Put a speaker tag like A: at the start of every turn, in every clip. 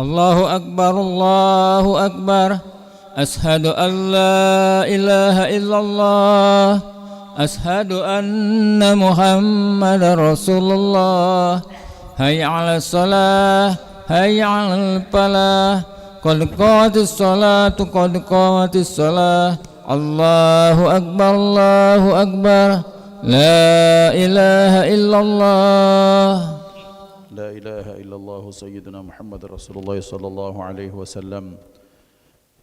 A: الله أكبر الله أكبر أشهد أن لا إله إلا الله أشهد أن محمد رسول الله هيا على الصلاة هيا على الفلاح قد قامت الصلاة قد قامت الصلاة الله أكبر الله أكبر لا إله إلا الله
B: لا إله إلا الله سيدنا محمد رسول الله صلى الله عليه وسلم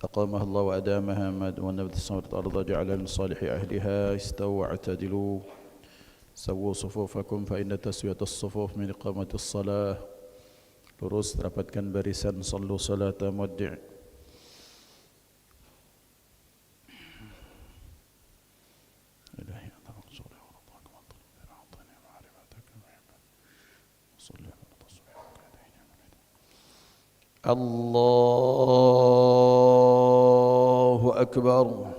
B: أقامها الله وأدامها ونبت السماوات والأرض جعل من صالح أهلها استووا واعتدلوا سووا صفوفكم فإن تسوية الصفوف من إقامة الصلاة lurus rapatkan barisan sallu salata muwaddi' Allahu Akbar.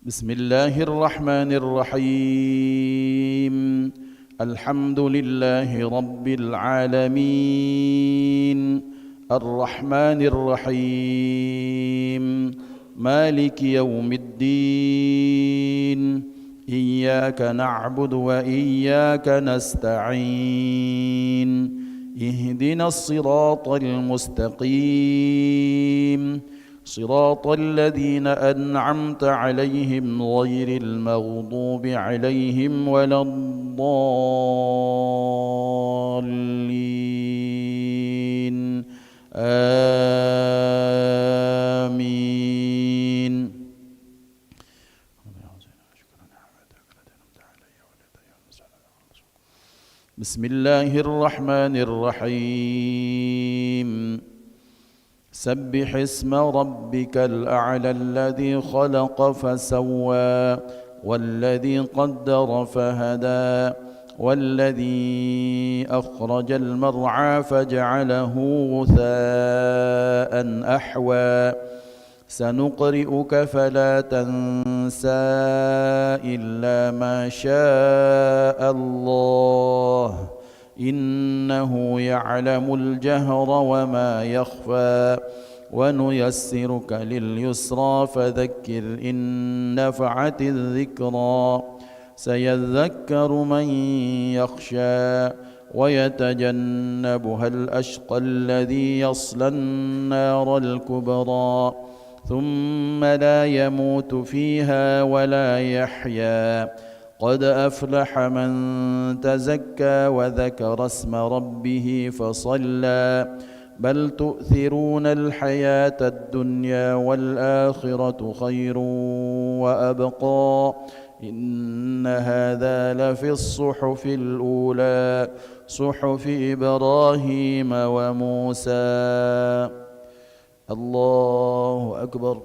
B: بسم الله الرحمن الرحيم الحمد لله رب العالمين الرحمن الرحيم مالك يوم الدين إياك نعبد وإياك نستعين اهدنا الصراط المستقيم صراط الذين أنعمت عليهم غير المغضوب عليهم ولا الضالين آمين. بسم الله الرحمن الرحيم سبح اسم ربك الأعلى الذي خلق فسوى والذي قدر فهدى والذي أخرج المرعى فجعله غثاء أحوى سنقرئك فلا تنسى إلا ما شاء الله إنه يعلم الجهر وما يخفى ونيسرك لليسرى فذكر إن نفعت الذكرى سيذكر من يخشى ويتجنبها الأشقى الذي يصلى النار الكبرى ثم لا يموت فيها ولا يحيا قد أفلح من تزكى وذكر اسم ربه فصلى بل تؤثرون الحياة الدنيا والآخرة خير وأبقى إن هذا لفي الصحف الأولى صحف إبراهيم وموسى. الله أكبر.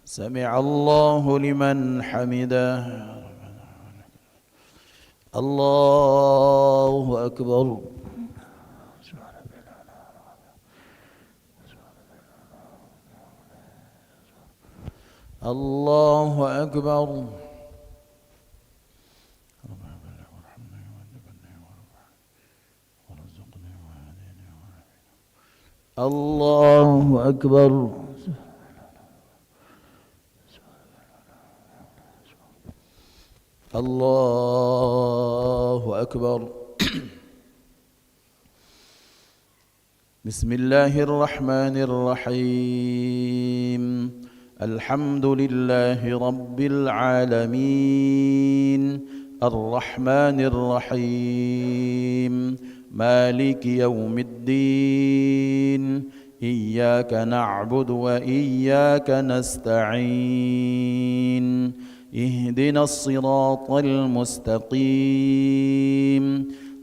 B: سمع الله لمن حمده. الله أكبر. الله أكبر. الله أكبر. الله أكبر. بسم الله الرحمن الرحيم الحمد لله رب العالمين الرحمن الرحيم مالك يوم الدين إياك نعبد وإياك نستعين اهدنا الصراط المستقيم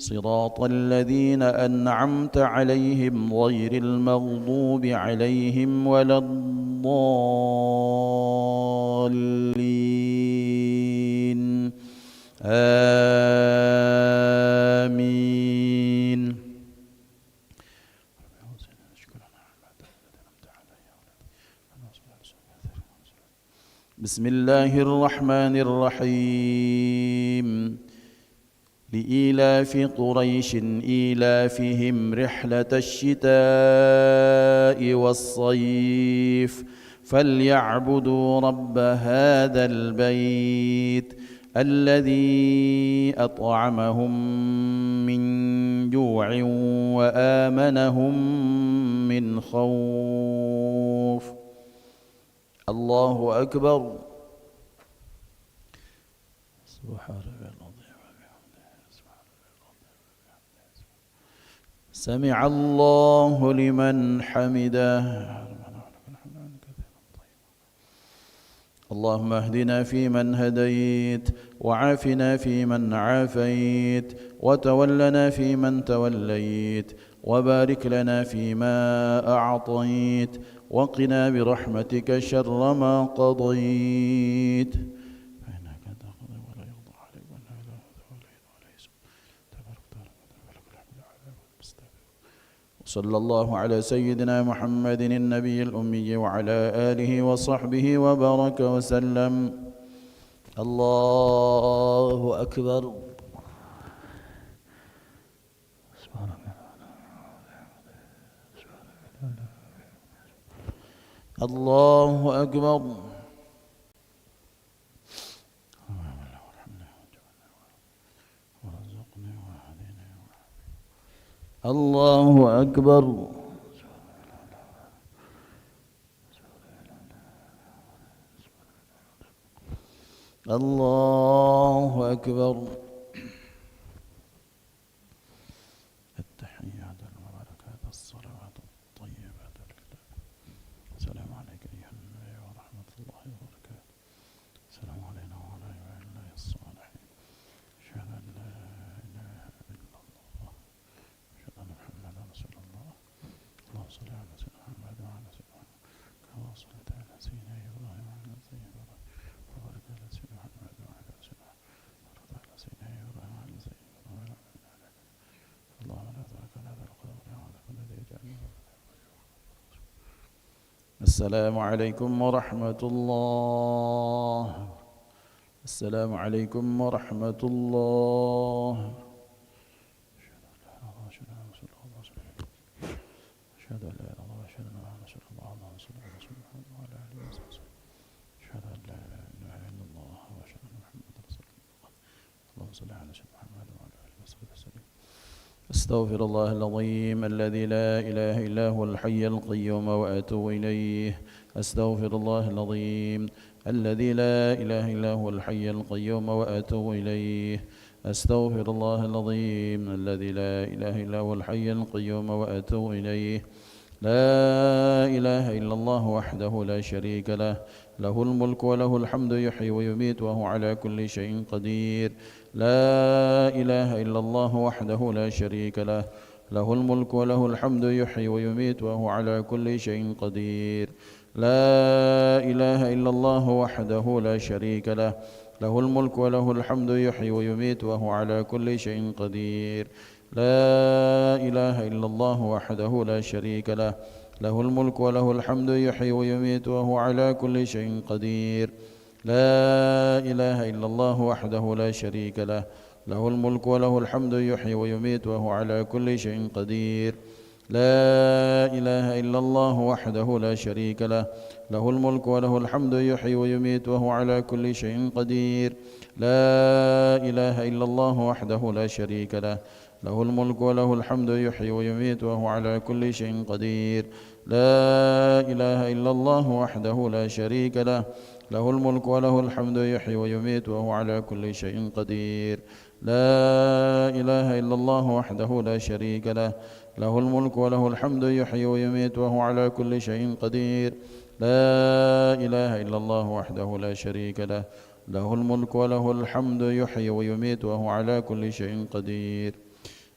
B: صراط الذين أنعمت عليهم غير المغضوب عليهم ولا الضالين آمين. بسم الله الرحمن الرحيم. لإيلاف قريش إيلافهم رحلة الشتاء والصيف فليعبدوا رب هذا البيت الذي أطعمهم من جوع وآمنهم من خوف. الله أكبر. سبحان الله. سمع الله لمن حمده. اللهم اهدنا فيمن هديت وعافنا فيمن عافيت وتولنا فيمن توليت وبارك لنا فيما أعطيت وقنا برحمتك شر ما قضيت. صلى الله على سيدنا محمد النبي الأمي وعلى آله وصحبه وبارك وسلم. الله أكبر. الله أكبر. الله أكبر. الله أكبر. التحيات المباركات الصلوات الطيبات لله. السلام عليك أيها النبي ورحمة الله وبركاته. السلام علينا وعلى عباد الله الصالحين. أشهد أن لا إله إلا الله أشهد أن محمدا رسول الله. اللهم صل على سيدنا محمد وعلى سيدنا محمد كما صليت على سيدنا إبراهيم وعلى سيدنا إبراهيم وبارك على سيدنا محمد وعلى سيدنا محمد وبارك على سيدنا إبراهيم وعلى سيدنا إبراهيم. اللهم لا ترك هذا القدر وعلى كل ذي جعلنا. السلام عليكم ورحمة الله. السلام عليكم ورحمة الله. أشهد أن لا إله إلا الله وأشهد أن محمدا رسول الله. اللهم صل على سيدنا محمد وعلى آله وصحبه. أشهد أن لا إله إلا الله وأشهد أن محمدا رسول الله. اللهم صل على سيدنا محمد وعلى آله وصحبه وسلم. أستغفر الله العظيم الذي لا إله إلا هو الحي القيوم وأتوب إليه. أستغفر الله العظيم الذي لا إله إلا هو الحي القيوم وأتوب إليه. أستغفر الله العظيم الذي لا إله إلا هو الحي القيوم وأتوب إليه. لا إله إلا الله وحده لا شريك له له الملك وله الحمد يحيي ويميت وهو على كل شيء قدير. لا إله إلا الله وحده لا شريك له له الملك وله الحمد يحيي ويميت وهو على كل شيء قدير. لا إله إلا الله وحده لا شريك له له الملك وله الحمد يحيي ويميت وهو على كل شيء قدير. لا إله إلا الله وحده لا شريك له له الملك وله الحمد يحيي ويميت وهو على كل شيء قدير. لا إله إلا الله وحده لا شريك له له الملك وله الحمد يحيي ويميت وهو على كل شيء قدير. لا إله إلا الله وحده لا شريك له له الملك وله الحمد يحيي ويميت وهو على كل شيء قدير. لا إله إلا الله وحده لا شريك له له الملك وله الحمد يحيي ويميت وهو على كل شيء قدير. لا إله إلا الله وحده لا شريك له له الملك وله الحمد يحيي ويميت وهو على كل شيء قدير. لا إله إلا الله وحده لا شريك له له الملك وله الحمد يحيي ويميت وهو على كل شيء قدير. لا إله إلا الله وحده لا شريك له له الملك وله الحمد يحيي ويميت وهو على كل شيء قدير.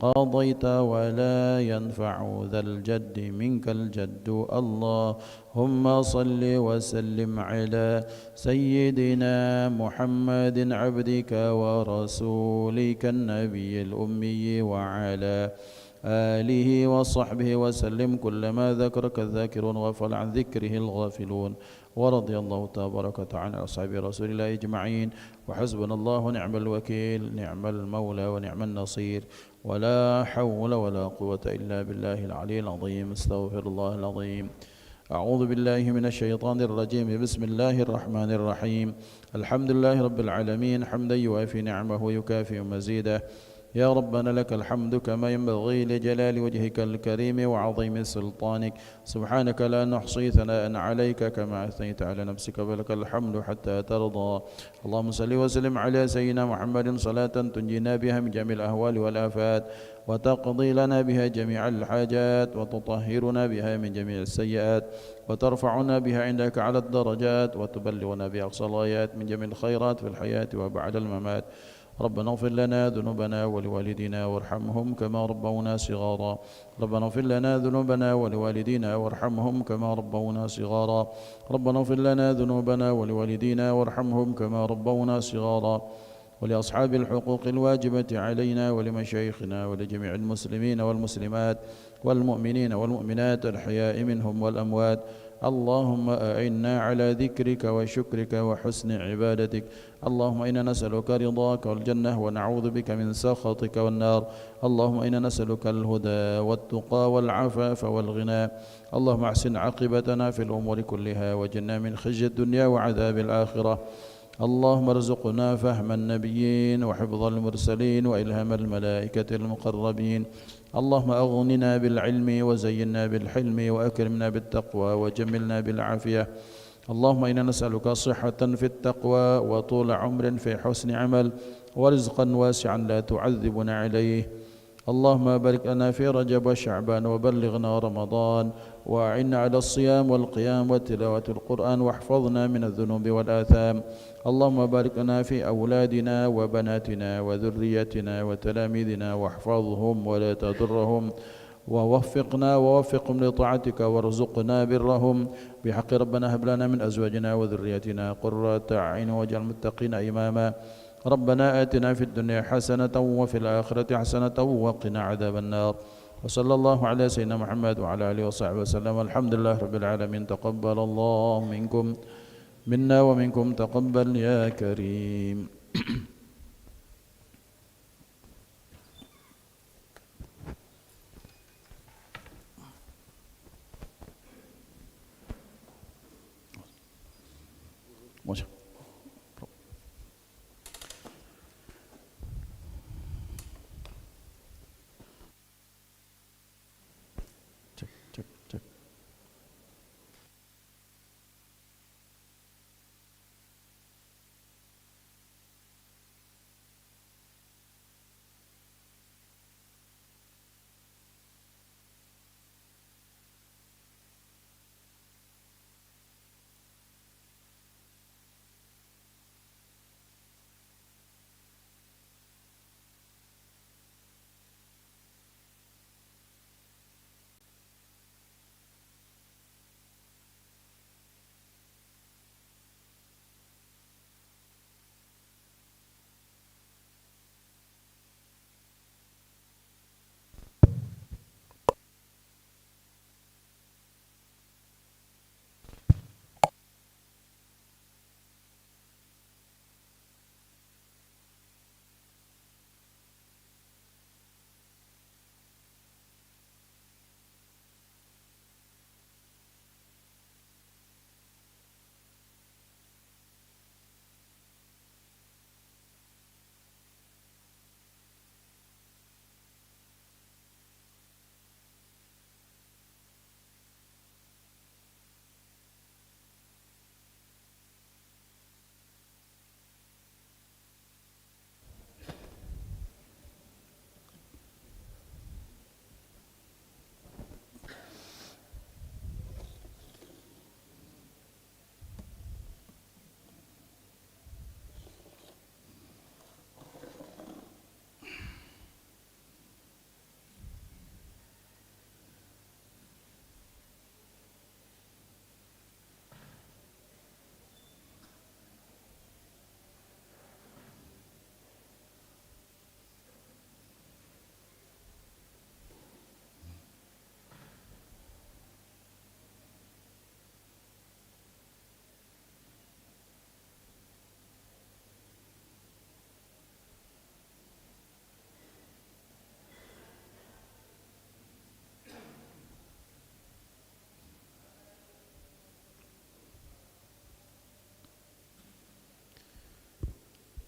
B: قضيت ولا ينفع ذا الجد منك الجد. اللهم صل وسلم على سيدنا محمد عبدك ورسولك النبي الأمي وعلى آله وصحبه وسلم. كلما ذكرك الذاكرون وغفل عن ذكره الغافلون. ورضي الله تبارك وتعالى عن أصحاب رسول الله أجمعين. وحسبنا الله ونعم الوكيل، نعم المولى ونعم النصير، ولا حول ولا قوة إلا بالله العلي العظيم. استغفر الله العظيم. أعوذ بالله من الشيطان الرجيم. بسم الله الرحمن الرحيم. الحمد لله رب العالمين حمدا يوافي نعمه ويكافئ مزيده. يا ربنا لك الحمد كما ينبغي لجلال وجهك الكريم وعظيم سلطانك. سبحانك لا نحصي ثناء عليك كما أثنيت على نفسك، ولك الحمد حتى ترضى. اللهم صل وسلم على سيدنا محمد صلاة تنجينا بها من جميع الأهوال والآفات، وتقضي لنا بها جميع الحاجات، وتطهرنا بها من جميع السيئات، وترفعنا بها عندك على الدرجات، وتبلغنا بها أقصى الغايات من جميع الخيرات في الحياة وبعد الممات. ربنا اغفر لنا ذنوبنا ولوالدينا وارحمهم كما ربونا صغارا. ربنا اغفر لنا ذنوبنا ولوالدينا وارحمهم كما ربونا صغارا. ربنا اغفر لنا ذنوبنا ولوالدينا وارحمهم كما ربونا صغارا. ولأصحاب الحقوق الواجبة علينا ولمشايخنا ولجميع المسلمين والمسلمات والمؤمنين والمؤمنات الأحياء منهم والأموات. اللهم أعنا على ذكرك وشكرك وحسن عبادتك. اللهم إنا نسألك رضاك والجنة، ونعوذ بك من سخطك والنار. اللهم إنا نسألك الهدى والتقى والعفاف والغنى. اللهم أحسن عاقبتنا في الأمور كلها، وجنا من خزي الدنيا وعذاب الآخرة. اللهم ارزقنا فهم النبيين وحفظ المرسلين وإلهام الملائكة المقربين. اللهم أغننا بالعلم وزينا بالحلم وأكرمنا بالتقوى وجملنا بالعافية. اللهم إنا نسألك صحة في التقوى وطول عمر في حسن عمل ورزقا واسعا لا تعذبنا عليه. اللهم بارك لنا في رجب وشعبان وبلغنا رمضان، وأعنا على الصيام والقيام وتلاوة القرآن، واحفظنا من الذنوب والآثام. اللهم بارك لنا في أولادنا وبناتنا وذريتنا وتلاميذنا، واحفظهم ولا تضرهم، ووفقهم لطاعتك وارزقنا برهم بحق ربنا. هب لنا من أزواجنا وذريتنا قرة أعين واجعل المتقين إماما. ربنا آتنا في الدنيا حسنة وفي الآخرة حسنة وقنا عذاب النار. وصلى الله على سيدنا محمد وعلى آله وصحبه وسلم. الحمد لله رب العالمين. تقبل الله منكم منا ومنكم تقبل يا كريم.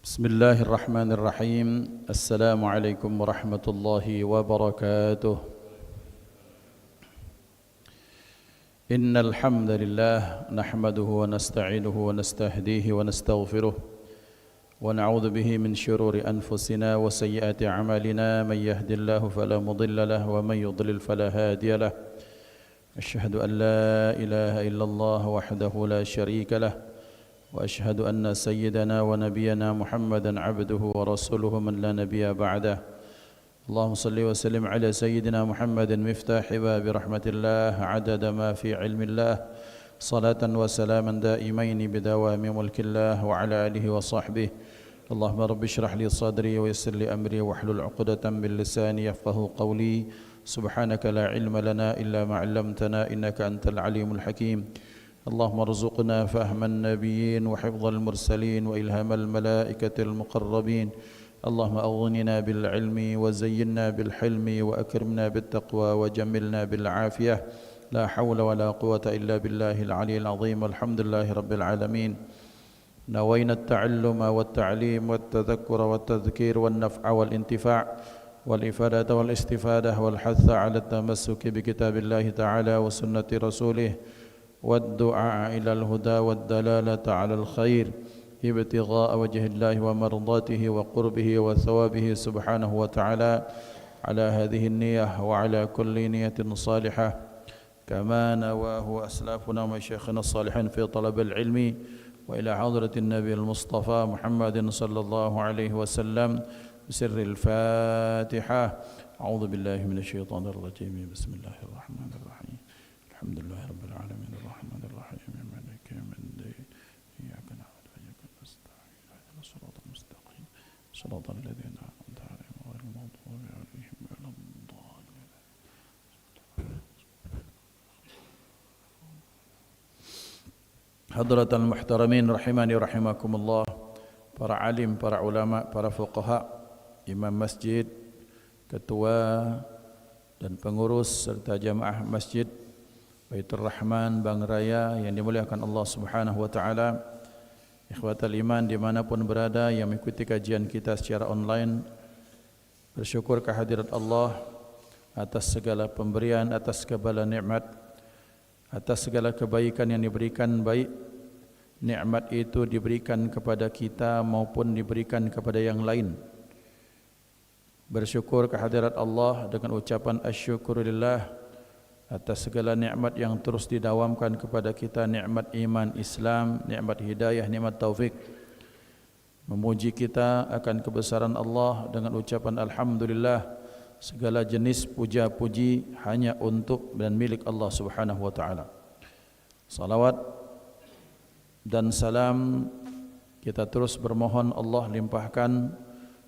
B: بسم الله الرحمن الرحيم السلام عليكم ورحمة الله وبركاته إن الحمد لله نحمده ونستعينه ونستهديه ونستغفره ونعوذ به من شرور أنفسنا وسيئات أعمالنا من يهد الله فلا مضل له ومن يضلل فلا هادي له أشهد أن لا إله إلا الله وحده لا شريك له وأشهد أن سيدنا ونبينا محمدا عبده ورسوله من لا نبي بعده اللهم صل وسلم على سيدنا محمد مفتاح باب رحمة الله عدد ما في علم الله صلاة وسلاما دائمين بدوام ملك الله وعلى آله وصحبه اللهم رب اشرح لي صدري ويسر لي أمري واحلل عقدة من لساني يفقه قولي سبحانك لا علم لنا إلا ما علمتنا إنك أنت العليم الحكيم اللهم ارزقنا فهم النبيين وحفظ المرسلين وإلهام الملائكة المقربين اللهم أغننا بالعلم وزينا بالحلم وأكرمنا بالتقوى وجملنا بالعافية لا حول ولا قوة إلا بالله العلي العظيم والحمد لله رب العالمين نوينا التعلم والتعليم والتذكر والتذكير والنفع والانتفاع والإفادة والاستفادة والحث على التمسك بكتاب الله تعالى وسنة رسوله والدعاء إلى الهدى والدلالة على الخير ابتغاء وجه الله ومرضاته وقربه وثوابه سبحانه وتعالى على هذه النية وعلى كل نية صالحة كما نواه أسلافنا ومشايخنا الصالحين في طلب العلم وإلى حضرة النبي المصطفى محمد صلى الله عليه وسلم بسر الفاتحة أعوذ بالله من الشيطان الرجيم بسم الله الرحمن الرحيم الحمد لله رب العالمين الرحمن الرحيم مالك يوم الدين إياك نعبد وإياك نستعين اهدنا الصراط المستقيم صراط الذين أنعمت عليهم غير المغضوب عليهم ولا الضالين حضرة المحترمين رحمني رحمكم الله para alim, para ulama, para fuqaha, imam masjid, ketua dan pengurus serta jamaah masjid Baitur Rahman Bang Raya yang dimuliakan Allah Subhanahu wa taala. Ikhwatal iman dimanapun berada yang mengikuti kajian kita secara online, bersyukur kehadirat Allah atas segala pemberian, atas segala nikmat, atas segala kebaikan yang diberikan, baik nikmat itu diberikan kepada kita maupun diberikan kepada yang lain. Bersyukur kehadirat Allah dengan ucapan asyukurillah atas segala nikmat yang terus didawamkan kepada kita, nikmat iman Islam, nikmat hidayah, nikmat taufik. Memuji kita akan kebesaran Allah dengan ucapan alhamdulillah, segala jenis puja-puji hanya untuk dan milik Allah Subhanahu wa taala. Salawat dan salam kita terus bermohon Allah limpahkan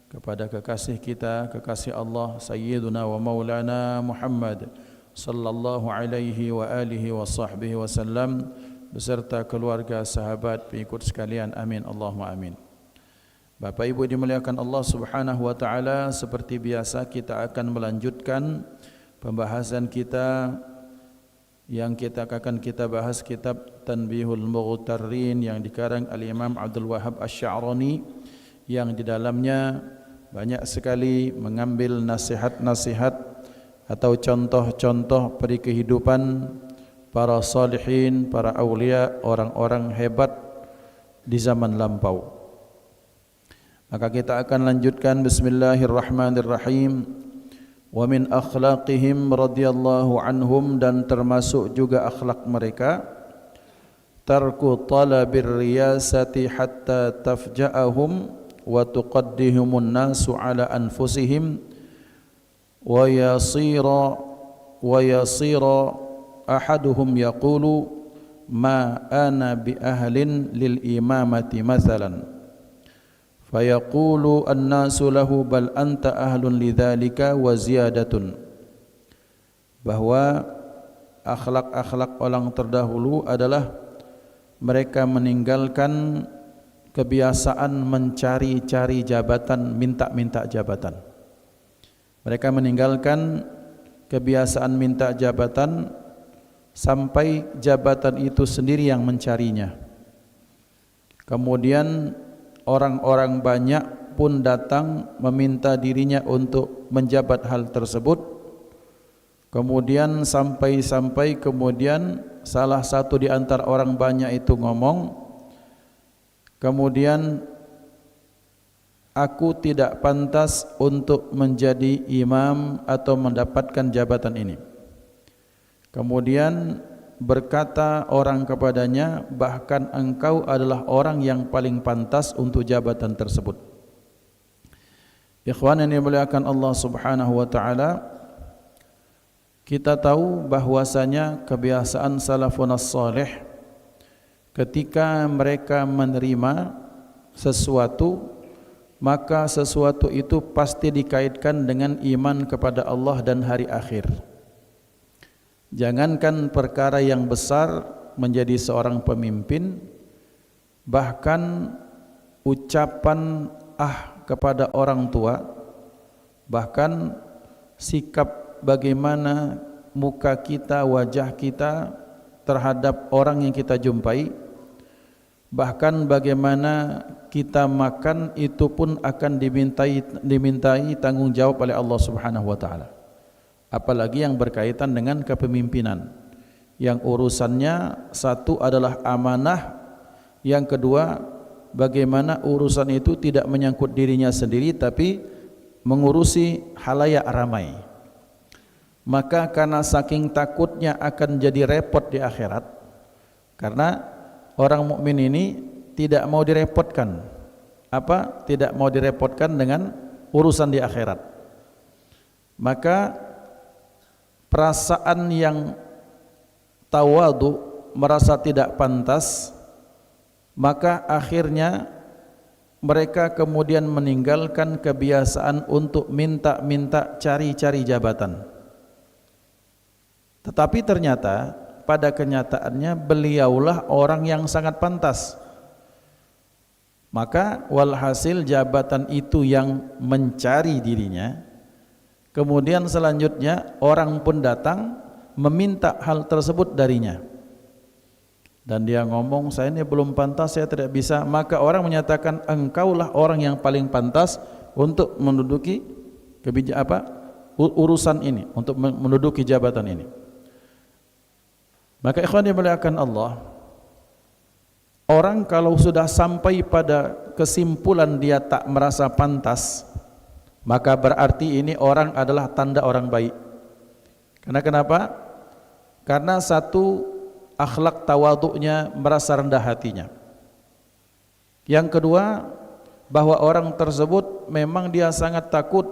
B: kepada kekasih kita, kekasih Allah Sayyiduna wa Maulana Muhammad sallallahu alaihi wa alihi wa sahbihi wasallam beserta keluarga, sahabat, pengikut sekalian. Amin Allahumma amin. Bapak Ibu dimuliakan Allah Subhanahu wa taala, seperti biasa kita akan melanjutkan pembahasan kita yang akan kita bahas kitab Tanbihul Mughtarrin yang dikarang Al-Imam Abdul Wahhab Asy-Sya'rani, yang di dalamnya banyak sekali mengambil nasihat-nasihat atau contoh-contoh peri kehidupan para salihin, para aulia, orang-orang hebat di zaman lampau. Maka kita akan lanjutkan. Bismillahirrahmanirrahim. Wa min akhlaqihim radhiyallahu anhum, dan termasuk juga akhlak mereka, tarku talabir riyasati hatta tafja'ahum wa tuqaddihumun nasu ala anfusihim wa yasira ahaduhum yaqulu ma ana bi ahlin lil imamati mathalan fayaqulu an-nasu lahu bal anta ahlun lidzalika wa ziyadatun. Bahwa akhlak-akhlak orang terdahulu adalah mereka meninggalkan kebiasaan mencari-cari jabatan, minta-minta jabatan. Mereka meninggalkan kebiasaan minta jabatan sampai jabatan itu sendiri yang mencarinya. Kemudian orang-orang banyak pun datang meminta dirinya untuk menjabat hal tersebut. Kemudian sampai kemudian salah satu di antara orang banyak itu ngomong, kemudian aku tidak pantas untuk menjadi imam atau mendapatkan jabatan ini. Kemudian berkata orang kepadanya, bahkan engkau adalah orang yang paling pantas untuk jabatan tersebut. Ikhwan yang dimuliakan Allah Subhanahu wa taala, kita tahu bahwasanya kebiasaan salafun salih ketika mereka menerima sesuatu, maka sesuatu itu pasti dikaitkan dengan iman kepada Allah dan hari akhir. Jangankan perkara yang besar menjadi seorang pemimpin, bahkan ucapan kepada orang tua, bahkan sikap bagaimana muka kita, wajah kita terhadap orang yang kita jumpai, bahkan bagaimana kita makan itu pun akan dimintai tanggung jawab oleh Allah Subhanahu wa taala. Apalagi yang berkaitan dengan kepemimpinan, yang urusannya satu adalah amanah, yang kedua bagaimana urusan itu tidak menyangkut dirinya sendiri tapi mengurusi halayak ramai. Maka karena saking takutnya akan jadi repot di akhirat, karena orang mukmin ini tidak mau direpotkan. Tidak mau direpotkan dengan urusan di akhirat. Maka perasaan yang tawadu, merasa tidak pantas, maka akhirnya mereka kemudian meninggalkan kebiasaan untuk minta-minta, cari-cari jabatan. Tetapi ternyata pada kenyataannya beliaulah orang yang sangat pantas. Maka walhasil jabatan itu yang mencari dirinya. Kemudian selanjutnya orang pun datang meminta hal tersebut darinya. Dan dia ngomong, saya ini belum pantas, saya tidak bisa. Maka orang menyatakan, engkaulah orang yang paling pantas untuk menduduki urusan ini, untuk menduduki jabatan ini. Maka ikhwan dimuliakan Allah, orang kalau sudah sampai pada kesimpulan dia tak merasa pantas, maka berarti ini orang adalah tanda orang baik. Karena kenapa? Karena satu, akhlak tawaduknya, merasa rendah hatinya. Yang kedua, bahwa orang tersebut memang dia sangat takut.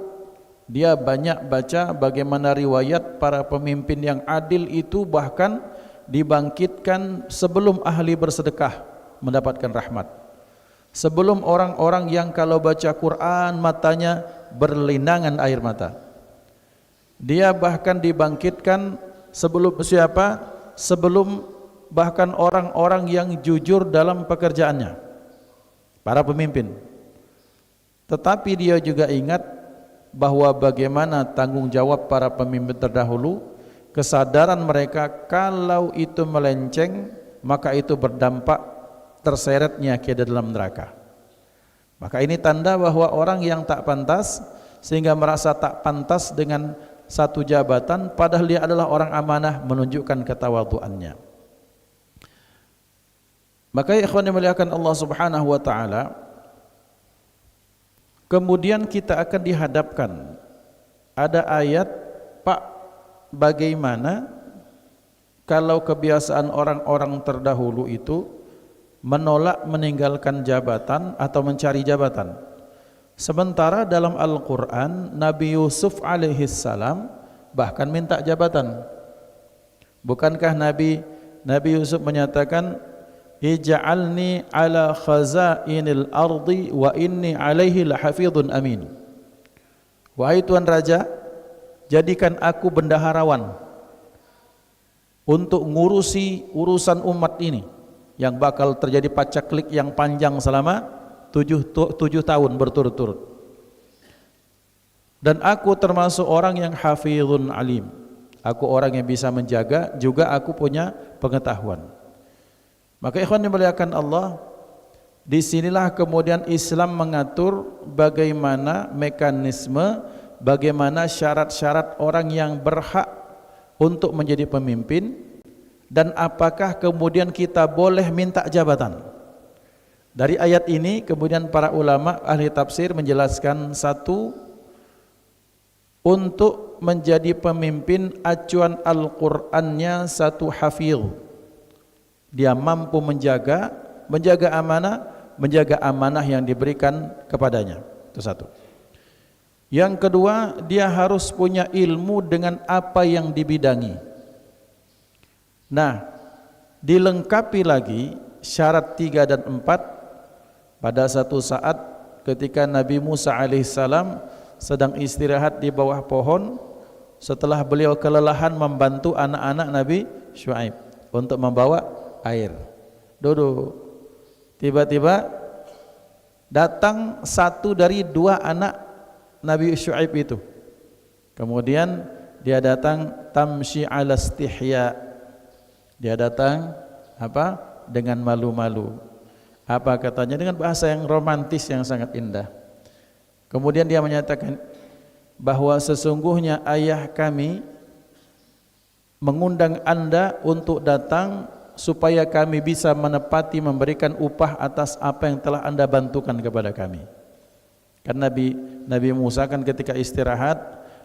B: Dia banyak baca bagaimana riwayat para pemimpin yang adil itu bahkan dibangkitkan sebelum ahli bersedekah mendapatkan rahmat. Sebelum orang-orang yang kalau baca Quran matanya berlinangan air mata. Dia bahkan dibangkitkan sebelum siapa? Sebelum bahkan orang-orang yang jujur dalam pekerjaannya, para pemimpin. Tetapi dia juga ingat bahwa bagaimana tanggung jawab para pemimpin terdahulu, kesadaran mereka kalau itu melenceng maka itu berdampak terseretnya ke dalam neraka. Maka ini tanda bahwa orang yang tak pantas, sehingga merasa tak pantas dengan satu jabatan, padahal dia adalah orang amanah, menunjukkan ketawaduannya. Maka ikhwan yang dimuliakan Allah Subhanahu wa taala, kemudian kita akan dihadapkan ada ayat, Pak, bagaimana kalau kebiasaan orang-orang terdahulu itu menolak meninggalkan jabatan atau mencari jabatan. Sementara dalam Al-Quran Nabi Yusuf alaihissalam bahkan minta jabatan. Bukankah Nabi Yusuf menyatakan, ij'alni ala khazainil ardi wa inni alaihi lahafidhun amin. Wahai Tuan Raja, jadikan aku bendaharawan untuk ngurusi urusan umat ini yang bakal terjadi pacaklik yang panjang selama 7 tahun berturut-turut. Dan aku termasuk orang yang hafizun alim. Aku orang yang bisa menjaga, juga aku punya pengetahuan. Maka ikhwan dimuliakan Allah, Disinilah kemudian Islam mengatur bagaimana mekanisme, bagaimana syarat-syarat orang yang berhak untuk menjadi pemimpin, dan apakah kemudian kita boleh minta jabatan. Dari ayat ini kemudian para ulama ahli tafsir menjelaskan, satu, untuk menjadi pemimpin acuan Al-Qur'annya satu hafidh. Dia mampu menjaga amanah yang diberikan kepadanya. Itu satu. Yang kedua, dia harus punya ilmu dengan apa yang dibidangi. Nah, dilengkapi lagi syarat 3 dan 4 pada satu saat ketika Nabi Musa alaihissalam sedang istirahat di bawah pohon setelah beliau kelelahan membantu anak-anak Nabi Syuaib untuk membawa air. Duduk. Tiba-tiba datang satu dari 2 anak Nabi Syuaib itu. Kemudian dia datang tamshi ala istihya. Dia datang apa? Dengan malu-malu. Apa katanya? Dengan bahasa yang romantis yang sangat indah. Kemudian dia menyatakan bahwa sesungguhnya ayah kami mengundang Anda untuk datang supaya kami bisa menepati memberikan upah atas apa yang telah Anda bantukan kepada kami. Kan Nabi Musa kan ketika istirahat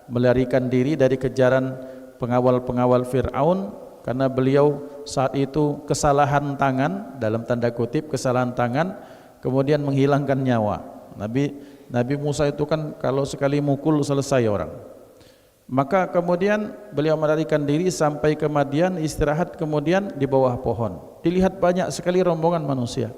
B: melarikan diri dari kejaran pengawal-pengawal Fir'aun karena beliau saat itu kesalahan tangan, dalam tanda kutip kesalahan tangan, kemudian menghilangkan nyawa. Nabi Musa itu kan kalau sekali mukul selesai orang. Maka kemudian beliau melarikan diri sampai ke Madian, istirahat kemudian di bawah pohon. Dilihat banyak sekali rombongan manusia.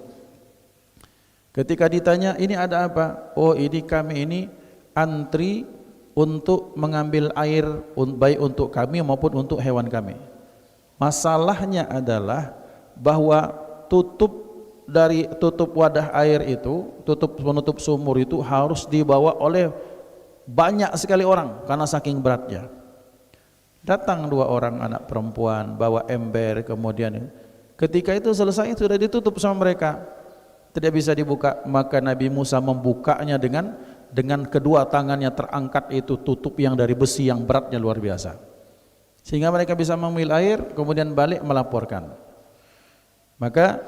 B: Ketika ditanya, ini ada apa? Oh, ini kami ini antri untuk mengambil air baik untuk kami maupun untuk hewan kami. Masalahnya adalah bahwa tutup wadah air itu, penutup sumur itu harus dibawa oleh banyak sekali orang karena saking beratnya. Datang 2 orang anak perempuan bawa ember, kemudian ketika itu selesai sudah ditutup sama mereka, tidak bisa dibuka. Maka Nabi Musa membukanya dengan kedua tangannya terangkat, itu tutup yang dari besi yang beratnya luar biasa, sehingga mereka bisa mengambil air kemudian balik melaporkan. Maka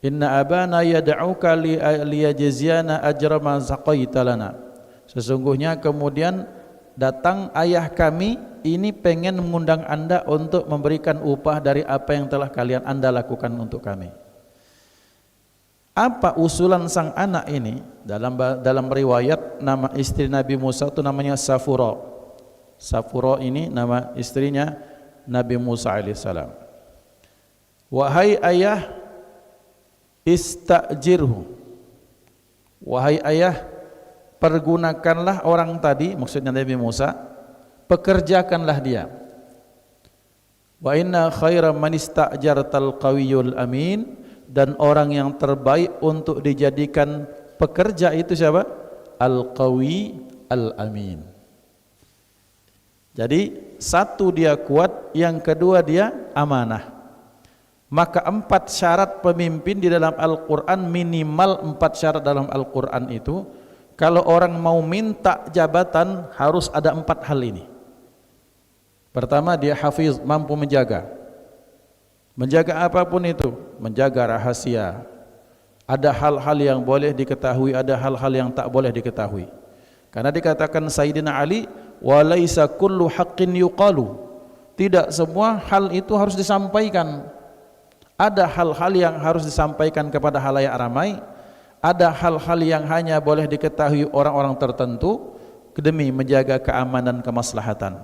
B: inna abana yad'uka liyajziyana ajra ma saqaita lana. Sesungguhnya kemudian datang ayah kami ini pengen mengundang Anda untuk memberikan upah dari apa yang telah Anda lakukan untuk kami. Apa usulan sang anak ini? Dalam riwayat nama istri Nabi Musa itu namanya Safura. Safura ini nama istrinya Nabi Musa alaihissalam. Wahai ayah, istajirhu. Wahai ayah, pergunakanlah orang tadi, maksudnya Nabi Musa, pekerjakanlah dia. Wa inna khaira man istajartal qawiyul amin, dan orang yang terbaik untuk dijadikan pekerja itu siapa? Al-qawi al-amin. Jadi satu, dia kuat, yang kedua dia amanah. Maka 4 syarat pemimpin di dalam Al-Quran, minimal 4 syarat dalam Al-Quran itu, kalau orang mau minta jabatan harus ada 4 hal ini. Pertama, dia hafiz, mampu menjaga apapun itu, menjaga rahasia. Ada hal-hal yang boleh diketahui, ada hal-hal yang tak boleh diketahui. Karena dikatakan Sayyidina Ali, walaisa kullu haqqin yuqalu, tidak semua hal itu harus disampaikan. Ada hal-hal yang harus disampaikan kepada halayak ramai, ada hal-hal yang hanya boleh diketahui orang-orang tertentu demi menjaga keamanan kemaslahatan.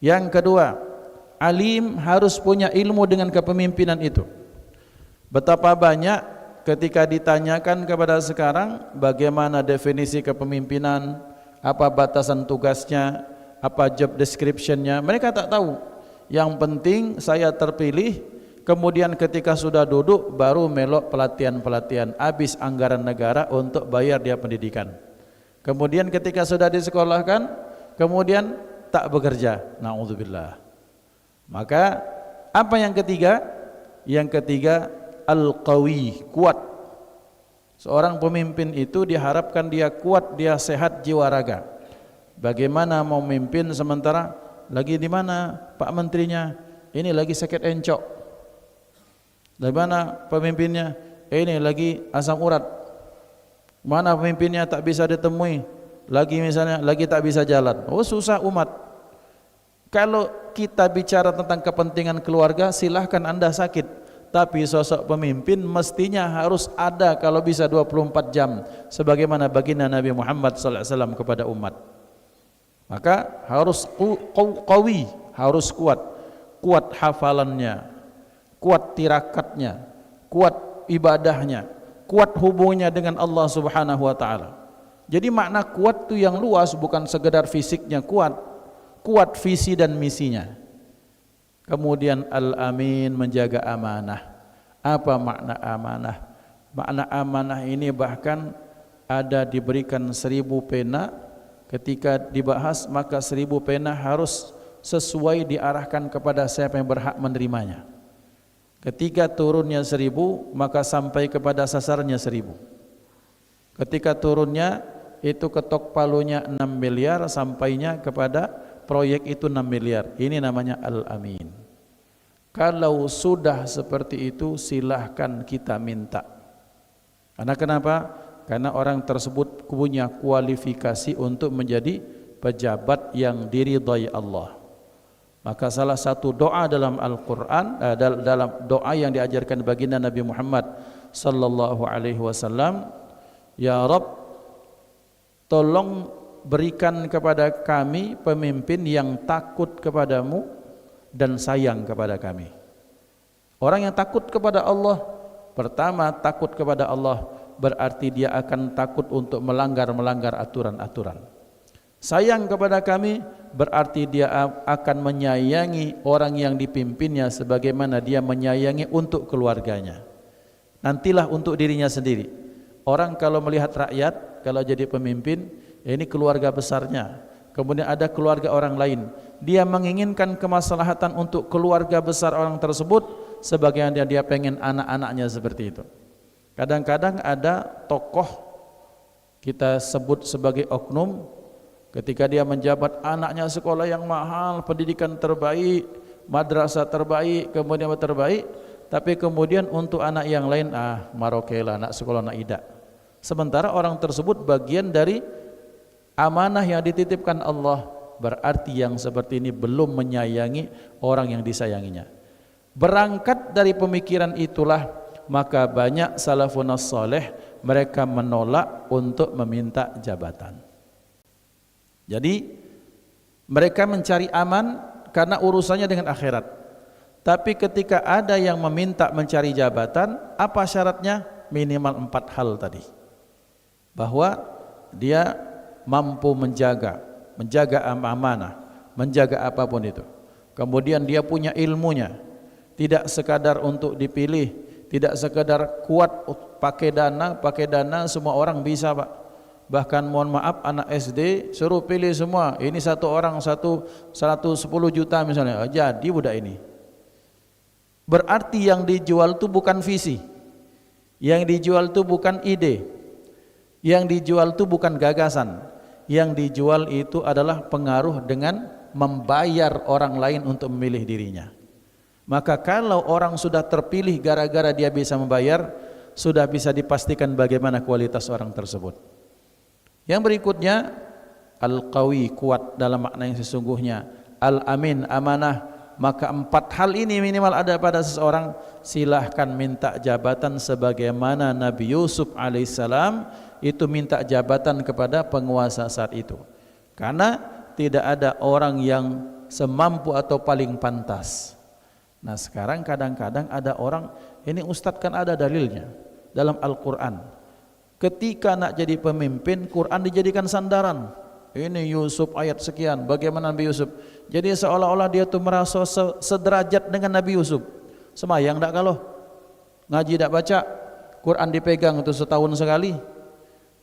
B: Yang kedua, alim, harus punya ilmu dengan kepemimpinan itu. Betapa banyak ketika ditanyakan kepada sekarang bagaimana definisi kepemimpinan, apa batasan tugasnya, apa job description-nya, mereka tak tahu. Yang penting saya terpilih, kemudian ketika sudah duduk baru melok pelatihan-pelatihan, habis anggaran negara untuk bayar dia pendidikan. Kemudian ketika sudah disekolahkan, kemudian tak bekerja. Na'udzubillah. Maka apa yang ketiga? Yang ketiga, al-qawi, kuat. Seorang pemimpin itu diharapkan dia kuat, dia sehat jiwa raga. Bagaimana mau memimpin sementara lagi di mana Pak Menterinya? Ini lagi sakit encok. Di mana pemimpinnya? Ini lagi asam urat. Mana pemimpinnya tak bisa ditemui? Lagi misalnya lagi tak bisa jalan. Oh, susah umat. Kalau kita bicara tentang kepentingan keluarga, silahkan Anda sakit. Tapi sosok pemimpin mestinya harus ada kalau bisa 24 jam sebagaimana baginda Nabi Muhammad SAW kepada umat. Maka harus qawi, harus kuat. Kuat hafalannya, kuat tirakatnya, kuat ibadahnya, kuat hubungannya dengan Allah Subhanahu wa taala. Jadi makna kuat itu yang luas, bukan sekedar fisiknya kuat, kuat visi dan misinya. Kemudian al-amin, menjaga amanah. Apa makna amanah? Makna amanah ini bahkan ada diberikan 1000 pena. Ketika dibahas maka 1000 pena harus sesuai diarahkan kepada siapa yang berhak menerimanya. Ketika turunnya 1000 maka sampai kepada sasarannya 1000. Ketika turunnya itu ketok palunya 6 miliar, sampainya kepada proyek itu 6 miliar. Ini namanya al-amin. Kalau sudah seperti itu silahkan kita minta. Karena kenapa? Karena orang tersebut punya kualifikasi untuk menjadi pejabat yang diridhai Allah. Maka salah satu doa dalam Al-Quran, dalam doa yang diajarkan baginda Nabi Muhammad sallallahu alaihi wasallam, ya Rabb, tolong berikan kepada kami pemimpin yang takut kepadamu dan sayang kepada kami. Orang yang takut kepada Allah, pertama takut kepada Allah berarti dia akan takut untuk melanggar aturan-aturan. Sayang kepada kami berarti dia akan menyayangi orang yang dipimpinnya sebagaimana dia menyayangi untuk keluarganya. Nantilah untuk dirinya sendiri. Orang kalau melihat rakyat, kalau jadi pemimpin, ini keluarga besarnya, kemudian ada keluarga orang lain, dia menginginkan kemaslahatan untuk keluarga besar orang tersebut sebagaimana dia pengen anak-anaknya seperti itu. Kadang-kadang ada tokoh kita sebut sebagai oknum, ketika dia menjabat anaknya sekolah yang mahal, pendidikan terbaik, madrasah terbaik, kemudian terbaik, tapi kemudian untuk anak yang lain marokela, anak sekolah anak ida. Sementara orang tersebut bagian dari amanah yang dititipkan Allah, berarti yang seperti ini belum menyayangi orang yang disayanginya. Berangkat dari pemikiran itulah maka banyak salafun saleh mereka menolak untuk meminta jabatan. Jadi mereka mencari aman karena urusannya dengan akhirat. Tapi ketika ada yang meminta mencari jabatan, apa syaratnya? Minimal 4 hal tadi. Bahwa dia mampu menjaga amanah, menjaga apapun itu. Kemudian dia punya ilmunya, tidak sekadar untuk dipilih, tidak sekadar kuat pakai dana semua orang bisa, Pak. Bahkan mohon maaf anak SD suruh pilih semua, ini satu orang 110 juta misalnya, jadi budak ini. Berarti yang dijual itu bukan visi, yang dijual itu bukan ide, yang dijual itu bukan gagasan, yang dijual itu adalah pengaruh dengan membayar orang lain untuk memilih dirinya. Maka kalau orang sudah terpilih gara-gara dia bisa membayar, sudah bisa dipastikan bagaimana kualitas orang tersebut. Yang berikutnya, al-qawi, kuat dalam makna yang sesungguhnya, al-amin, amanah. Maka 4 hal ini minimal ada pada seseorang, silahkan minta jabatan sebagaimana Nabi Yusuf alaihissalam itu minta jabatan kepada penguasa saat itu. Karena tidak ada orang yang semampu atau paling pantas. Nah sekarang kadang-kadang ada orang, ini Ustadz kan ada dalilnya dalam Al-Quran. Ketika nak jadi pemimpin, Quran dijadikan sandaran. Ini Yusuf ayat sekian, bagaimana Nabi Yusuf. Jadi seolah-olah dia tuh merasa sederajat dengan Nabi Yusuf. Semayang tak kalau? Ngaji tak baca? Quran dipegang itu setahun sekali.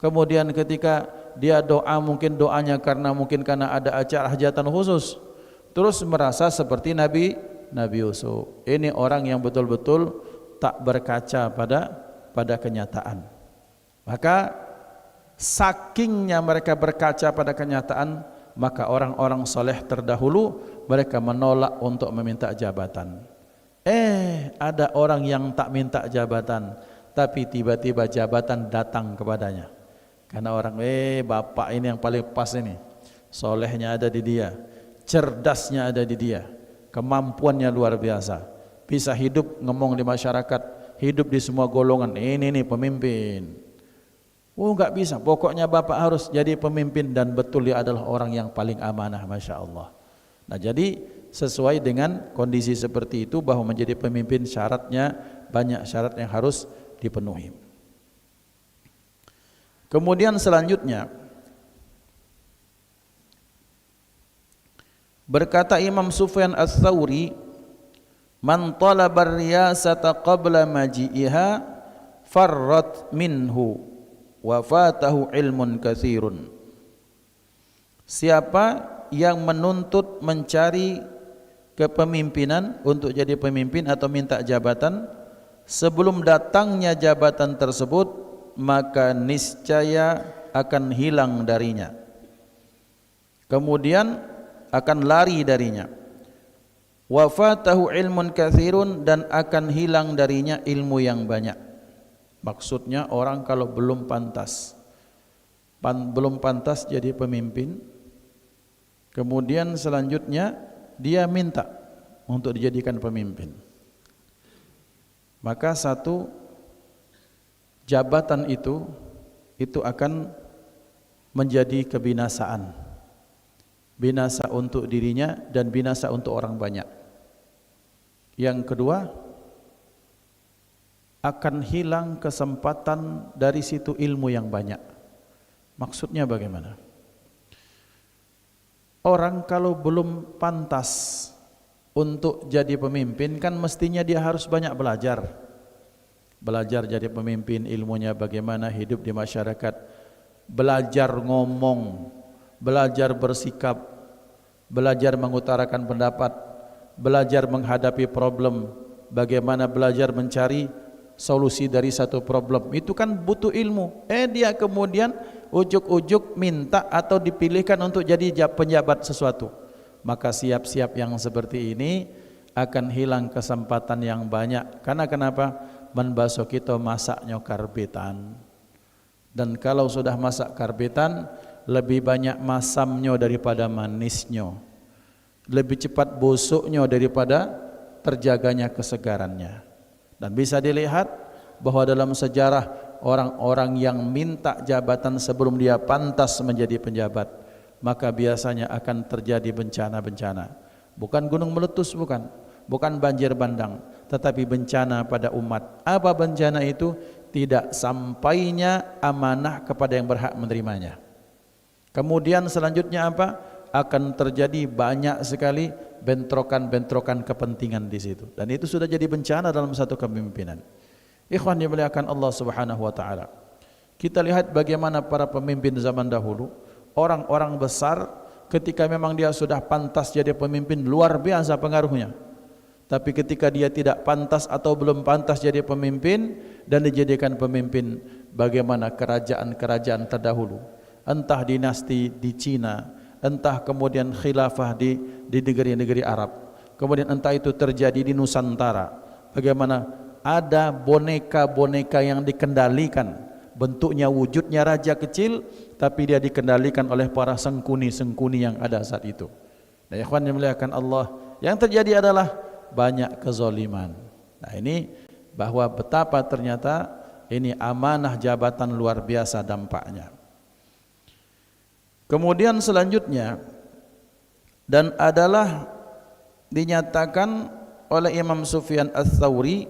B: Kemudian ketika dia doa, mungkin doanya karena ada acara hajatan khusus. Terus merasa seperti Nabi Yusuf. Ini orang yang betul-betul tak berkaca pada kenyataan. Maka sakingnya mereka berkaca pada kenyataan, maka orang-orang soleh terdahulu mereka menolak untuk meminta jabatan. Ada orang yang tak minta jabatan, tapi tiba-tiba jabatan datang kepadanya. Karena orang, bapak ini yang paling pas ini, solehnya ada di dia, cerdasnya ada di dia, kemampuannya luar biasa, bisa hidup ngomong di masyarakat, hidup di semua golongan, ini nih pemimpin. Enggak bisa, pokoknya bapak harus jadi pemimpin, dan betul dia adalah orang yang paling amanah, Masya Allah. Nah, jadi sesuai dengan kondisi seperti itu, bahwa menjadi pemimpin syaratnya banyak syarat yang harus dipenuhi. Kemudian selanjutnya berkata Imam Sufyan Ats-Tsauri, man talaba ar-riyasata qabla maji'iha farrat minhu wa fatahu ilmun katsirun. Siapa yang menuntut mencari kepemimpinan untuk jadi pemimpin atau minta jabatan sebelum datangnya jabatan tersebut, maka niscaya akan hilang darinya, kemudian akan lari darinya. Wa fatahu ilmun katsirun, dan akan hilang darinya ilmu yang banyak. Maksudnya orang kalau belum pantas jadi pemimpin, kemudian selanjutnya dia minta untuk dijadikan pemimpin, maka satu jabatan itu akan menjadi kebinasaan, binasa untuk dirinya dan binasa untuk orang banyak. Yang kedua, akan hilang kesempatan dari situ ilmu yang banyak. Maksudnya bagaimana? Orang kalau belum pantas untuk jadi pemimpin, kan mestinya dia harus banyak belajar jadi pemimpin, ilmunya bagaimana hidup di masyarakat, belajar ngomong, belajar bersikap, belajar mengutarakan pendapat, belajar menghadapi problem, bagaimana belajar mencari solusi dari satu problem. Itu kan butuh ilmu. Dia kemudian ujuk-ujuk minta atau dipilihkan untuk jadi penjabat sesuatu. Maka siap-siap yang seperti ini akan hilang kesempatan yang banyak. Karena kenapa? Menbaso kita masaknya karbitan, dan kalau sudah masak karbitan lebih banyak masamnya daripada manisnya, lebih cepat busuknya daripada terjaganya kesegarannya. Dan bisa dilihat bahwa dalam sejarah orang-orang yang minta jabatan sebelum dia pantas menjadi penjabat, maka biasanya akan terjadi bencana-bencana. Bukan gunung meletus, bukan banjir bandang, tetapi bencana pada umat. Apa bencana itu? Tidak sampainya amanah kepada yang berhak menerimanya. Kemudian selanjutnya apa? Akan terjadi banyak sekali bentrokan-bentrokan kepentingan di situ, dan itu sudah jadi bencana dalam satu kepemimpinan. Ikhwan dimuliakan Allah Subhanahu wa taala. Kita lihat bagaimana para pemimpin zaman dahulu, orang-orang besar, ketika memang dia sudah pantas jadi pemimpin, luar biasa pengaruhnya. Tapi ketika dia tidak pantas atau belum pantas jadi pemimpin dan dijadikan pemimpin, bagaimana kerajaan-kerajaan terdahulu, entah dinasti di Cina, entah kemudian khilafah di negeri-negeri Arab, kemudian entah itu terjadi di Nusantara, bagaimana ada boneka-boneka yang dikendalikan, bentuknya wujudnya raja kecil, tapi dia dikendalikan oleh para sengkuni-sengkuni yang ada saat itu. Nah, ikhwan yang dimuliakan Allah, yang terjadi adalah banyak kezaliman. Nah, ini bahwa betapa ternyata ini amanah jabatan luar biasa dampaknya. Kemudian selanjutnya, dan adalah dinyatakan oleh Imam Sufyan Ats-Tsauri,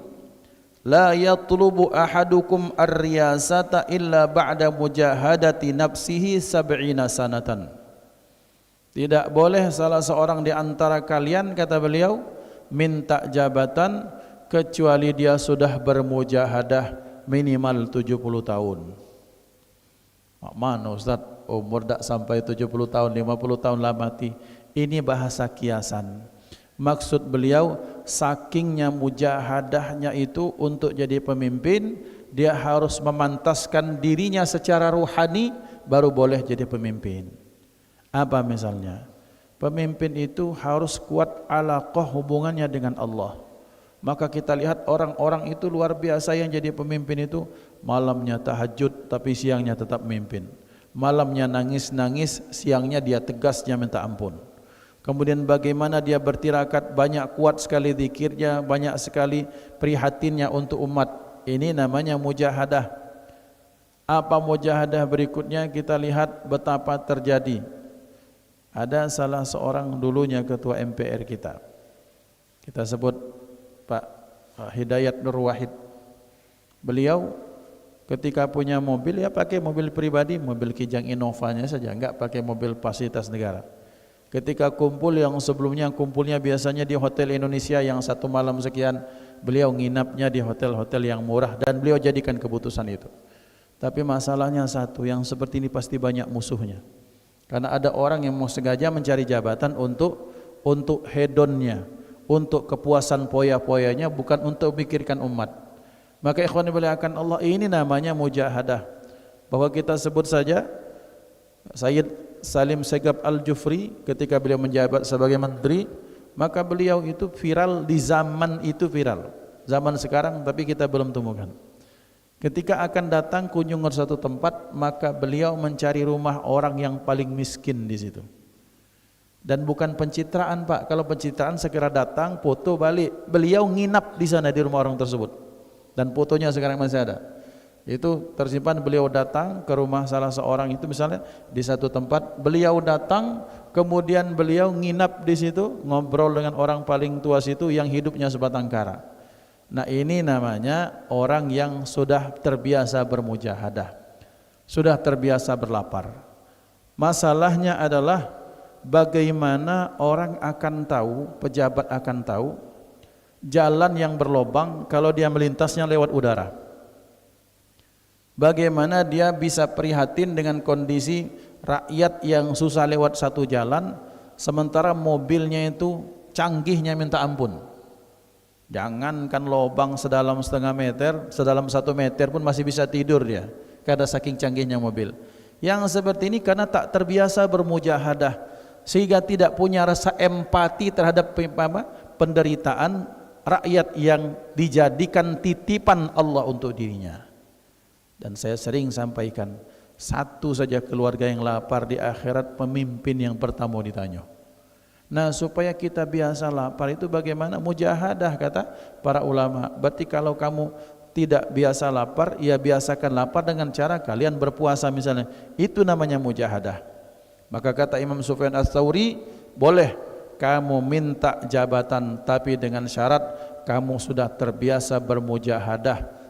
B: la yatlubu ahadukum ar-riyasata illa ba'da mujahadati nafsihi 70 sanatan. Tidak boleh salah seorang di antara kalian, kata beliau, minta jabatan kecuali dia sudah bermujahadah minimal 70 tahun. Mana Ustaz, umur tak sampai 70 tahun, 50 tahun lah mati. Ini bahasa kiasan. Maksud beliau, sakingnya mujahadahnya itu untuk jadi pemimpin, dia harus memantaskan dirinya secara ruhani baru boleh jadi pemimpin. Apa misalnya? Pemimpin itu harus kuat alaqah hubungannya dengan Allah. Maka kita lihat orang-orang itu luar biasa yang jadi pemimpin itu malamnya tahajud tapi siangnya tetap memimpin. Malamnya nangis-nangis, siangnya dia tegasnya minta ampun. Kemudian bagaimana dia bertirakat, banyak kuat sekali zikirnya, banyak sekali prihatinnya untuk umat. Ini namanya mujahadah. Apa mujahadah berikutnya? Kita lihat betapa terjadi. Ada salah seorang dulunya ketua MPR kita sebut Pak Hidayat Nur Wahid. Beliau ketika punya mobil ya pakai mobil pribadi, mobil Kijang Innovanya saja, enggak pakai mobil fasilitas negara. Ketika kumpul yang sebelumnya kumpulnya biasanya di Hotel Indonesia yang satu malam sekian, beliau nginapnya di hotel-hotel yang murah dan beliau jadikan keputusan itu. Tapi masalahnya satu, yang seperti ini pasti banyak musuhnya. Karena ada orang yang mau sengaja mencari jabatan untuk hedonnya, untuk kepuasan poya-poyanya, bukan untuk memikirkan umat. Maka ikhwan dimuliakan Allah, ini namanya mujahadah. Bahwa kita sebut saja Sayyid Salim Segaf Al-Jufri ketika beliau menjabat sebagai menteri, maka beliau itu viral di zaman itu viral. Zaman sekarang tapi kita belum temukan. Ketika akan datang kunjungan suatu tempat, maka beliau mencari rumah orang yang paling miskin di situ. Dan bukan pencitraan Pak, kalau pencitraan segera datang, foto balik. Beliau nginap di sana di rumah orang tersebut. Dan fotonya sekarang masih ada. Itu tersimpan, beliau datang ke rumah salah seorang itu misalnya di satu tempat, beliau datang, kemudian beliau nginap di situ, ngobrol dengan orang paling tua situ yang hidupnya sebatang kara. Nah ini namanya orang yang sudah terbiasa bermujahadah, sudah terbiasa berlapar. Masalahnya adalah bagaimana orang akan tahu, pejabat akan tahu jalan yang berlobang kalau dia melintasnya lewat udara. Bagaimana dia bisa prihatin dengan kondisi rakyat yang susah lewat satu jalan, sementara mobilnya itu canggihnya minta ampun. Jangankan lobang sedalam setengah meter, sedalam 1 meter pun masih bisa tidur dia, karena saking canggihnya mobil. Yang seperti ini karena tak terbiasa bermujahadah, sehingga tidak punya rasa empati terhadap penderitaan rakyat yang dijadikan titipan Allah untuk dirinya. Dan saya sering sampaikan, satu saja keluarga yang lapar di akhirat, pemimpin yang pertama ditanya. Nah supaya kita biasa lapar itu bagaimana? Mujahadah kata para ulama. Berarti kalau kamu tidak biasa lapar, ya biasakan lapar dengan cara kalian berpuasa misalnya. Itu namanya mujahadah. Maka kata Imam Sufyan Ats-Tsauri, boleh kamu minta jabatan tapi dengan syarat kamu sudah terbiasa bermujahadah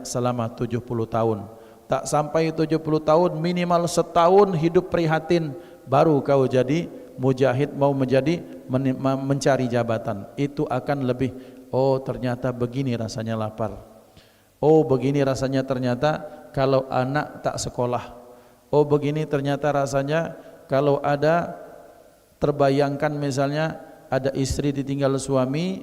B: selama 70 tahun. Tak sampai 70 tahun, minimal setahun hidup prihatin, baru kau jadi mujahid, mau mencari jabatan. Itu akan lebih, oh ternyata begini rasanya lapar, oh begini rasanya ternyata kalau anak tak sekolah, oh begini ternyata rasanya kalau ada, terbayangkan misalnya ada istri ditinggal suami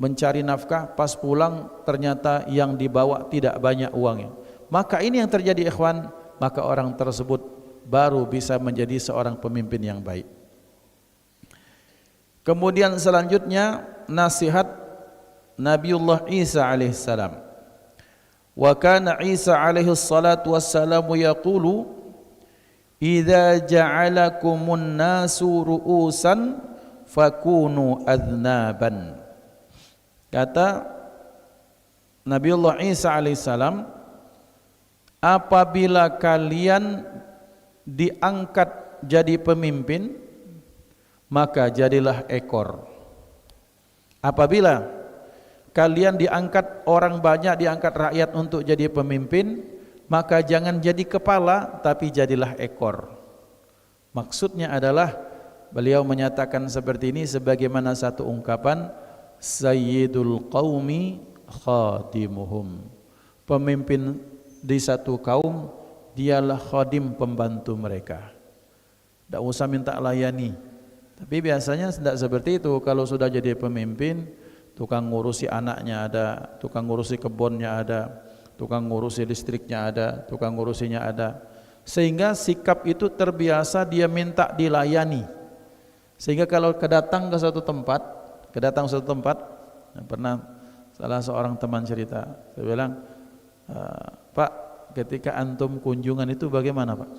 B: mencari nafkah, pas pulang ternyata yang dibawa tidak banyak uangnya. Maka ini yang terjadi ikhwan, maka orang tersebut baru bisa menjadi seorang pemimpin yang baik. Kemudian selanjutnya nasihat Nabiullah Isa alaihissalam. Wa kana Isa alaihi salatu wassalamu yaqulu idza ja'alakumun nasu ru'usan fakunu adnaban. Kata Nabiullah Isa alaihissalam, apabila kalian diangkat jadi pemimpin, maka jadilah ekor. Apabila kalian diangkat orang banyak, diangkat rakyat untuk jadi pemimpin, maka jangan jadi kepala tapi jadilah ekor. Maksudnya adalah beliau menyatakan seperti ini sebagaimana satu ungkapan, sayyidul qaumi khadimuhum. Pemimpin di satu kaum dialah khadim, pembantu mereka. Tidak usah minta layani. Tapi biasanya tidak seperti itu. Kalau sudah jadi pemimpin, tukang ngurusi anaknya ada, tukang ngurusi kebunnya ada, tukang ngurusi listriknya ada, tukang ngurusinya ada. Sehingga sikap itu terbiasa dia minta dilayani. Sehingga kalau kedatang ke suatu tempat, pernah salah seorang teman cerita, saya bilang, Pak, ketika antum kunjungan itu bagaimana Pak?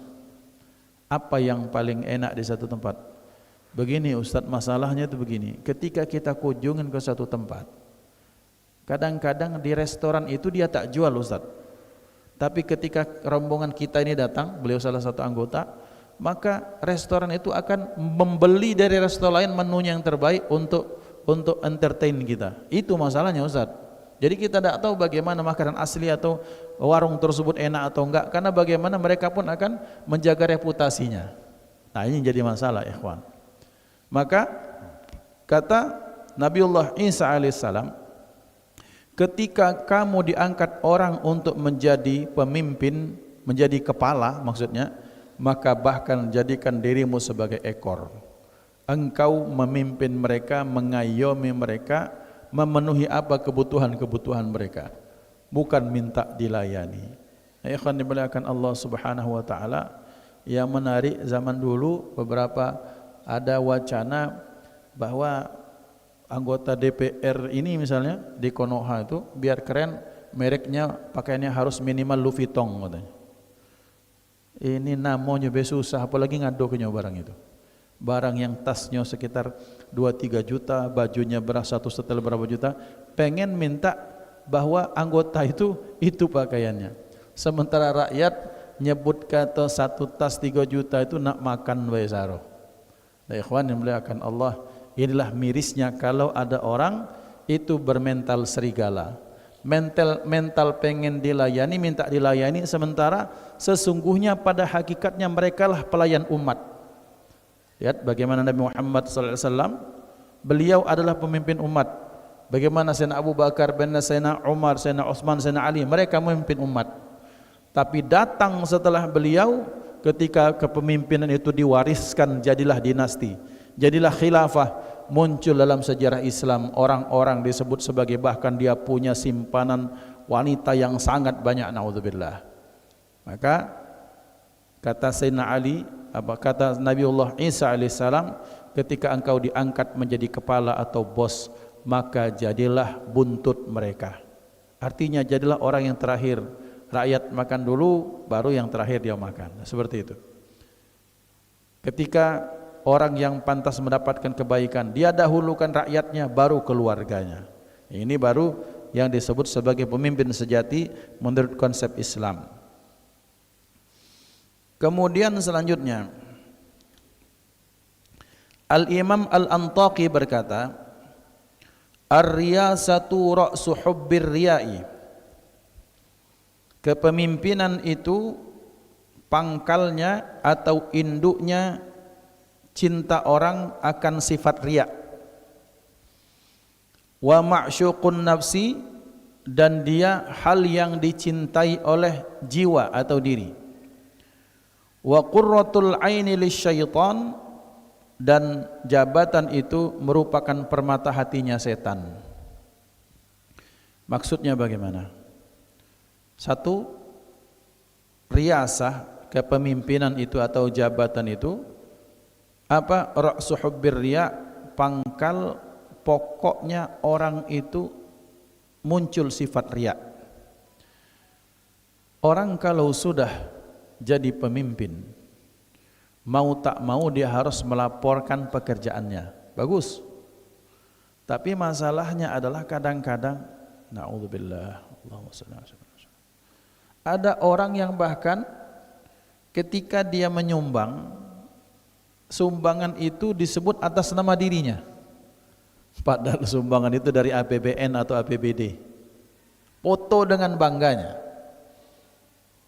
B: Apa yang paling enak di satu tempat? Begini Ustadz, masalahnya itu begini, ketika kita kunjungan ke satu tempat, kadang-kadang di restoran itu dia tak jual Ustadz, tapi ketika rombongan kita ini datang, beliau salah satu anggota, maka restoran itu akan membeli dari restoran lain menunya yang terbaik untuk entertain kita. Itu masalahnya Ustaz. Jadi kita tidak tahu bagaimana makanan asli atau warung tersebut enak atau enggak, karena bagaimana mereka pun akan menjaga reputasinya. Nah ini jadi masalah ikhwan. Maka kata Nabiullah Isa alaihissalam, ketika kamu diangkat orang untuk menjadi pemimpin, menjadi kepala maksudnya, maka bahkan jadikan dirimu sebagai ekor. Engkau memimpin mereka, mengayomi mereka, memenuhi apa kebutuhan-kebutuhan mereka, bukan minta dilayani. Ikhwan dimuliakan Allah Subhanahu wa taala, yang menarik zaman dulu beberapa ada wacana bahwa anggota DPR ini misalnya di Konoha itu biar keren mereknya pakaiannya harus minimal Louis Vuitton katanya. Ini namanya susah, apalagi ngadohnya barang itu. Barang yang tasnya sekitar 2-3 juta, bajunya satu setel berapa juta, pengen minta bahwa anggota itu pakaiannya. Sementara rakyat nyebut kata satu tas 3 juta itu nak makan baisaro. Nah, ikhwan yang muliakan Allah, inilah mirisnya kalau ada orang itu bermental serigala. Mental pengen dilayani, minta dilayani, sementara sesungguhnya pada hakikatnya mereka lah pelayan umat. Lihat bagaimana Nabi Muhammad SAW, beliau adalah pemimpin umat. Bagaimana Sayyidina Abu Bakar, Sayyidina Umar, Sayyidina Utsman, Sayyidina Ali, mereka memimpin umat. Tapi datang setelah beliau, ketika kepemimpinan itu diwariskan, jadilah dinasti, jadilah khilafah. Muncul dalam sejarah Islam orang-orang disebut sebagai, bahkan dia punya simpanan wanita yang sangat banyak, naudzubillah. Maka kata Sayyidina Ali, kata Nabiullah Isa alaihissalam, ketika engkau diangkat menjadi kepala atau bos, maka jadilah buntut mereka. Artinya jadilah orang yang terakhir. Rakyat makan dulu, baru yang terakhir dia makan. Seperti itu. Ketika orang yang pantas mendapatkan kebaikan, dia dahulukan rakyatnya, baru keluarganya. Ini baru yang disebut sebagai pemimpin sejati menurut konsep Islam. Kemudian selanjutnya, Al-Imam Al-Antaqi berkata, Ar-riyasatu ra'su hubbir riya'i. Kepemimpinan itu pangkalnya atau induknya cinta orang akan sifat riya. Wa ma'syuqun nafsi, dan dia hal yang dicintai oleh jiwa atau diri. Wa qurratul aini lisyaitan, dan jabatan itu merupakan permata hatinya setan. Maksudnya bagaimana? Satu, riyasah, kepemimpinan itu atau jabatan itu apa? Ra'su hubbir riya, pangkal pokoknya orang itu muncul sifat riya. Orang kalau sudah jadi pemimpin, mau tak mau dia harus melaporkan pekerjaannya. Bagus. Tapi masalahnya adalah kadang-kadang, na'udzubillah, Allahumma shalli ala sayyidina, ada orang yang bahkan ketika dia menyumbang, sumbangan itu disebut atas nama dirinya, padahal sumbangan itu dari APBN atau APBD. Foto dengan bangganya.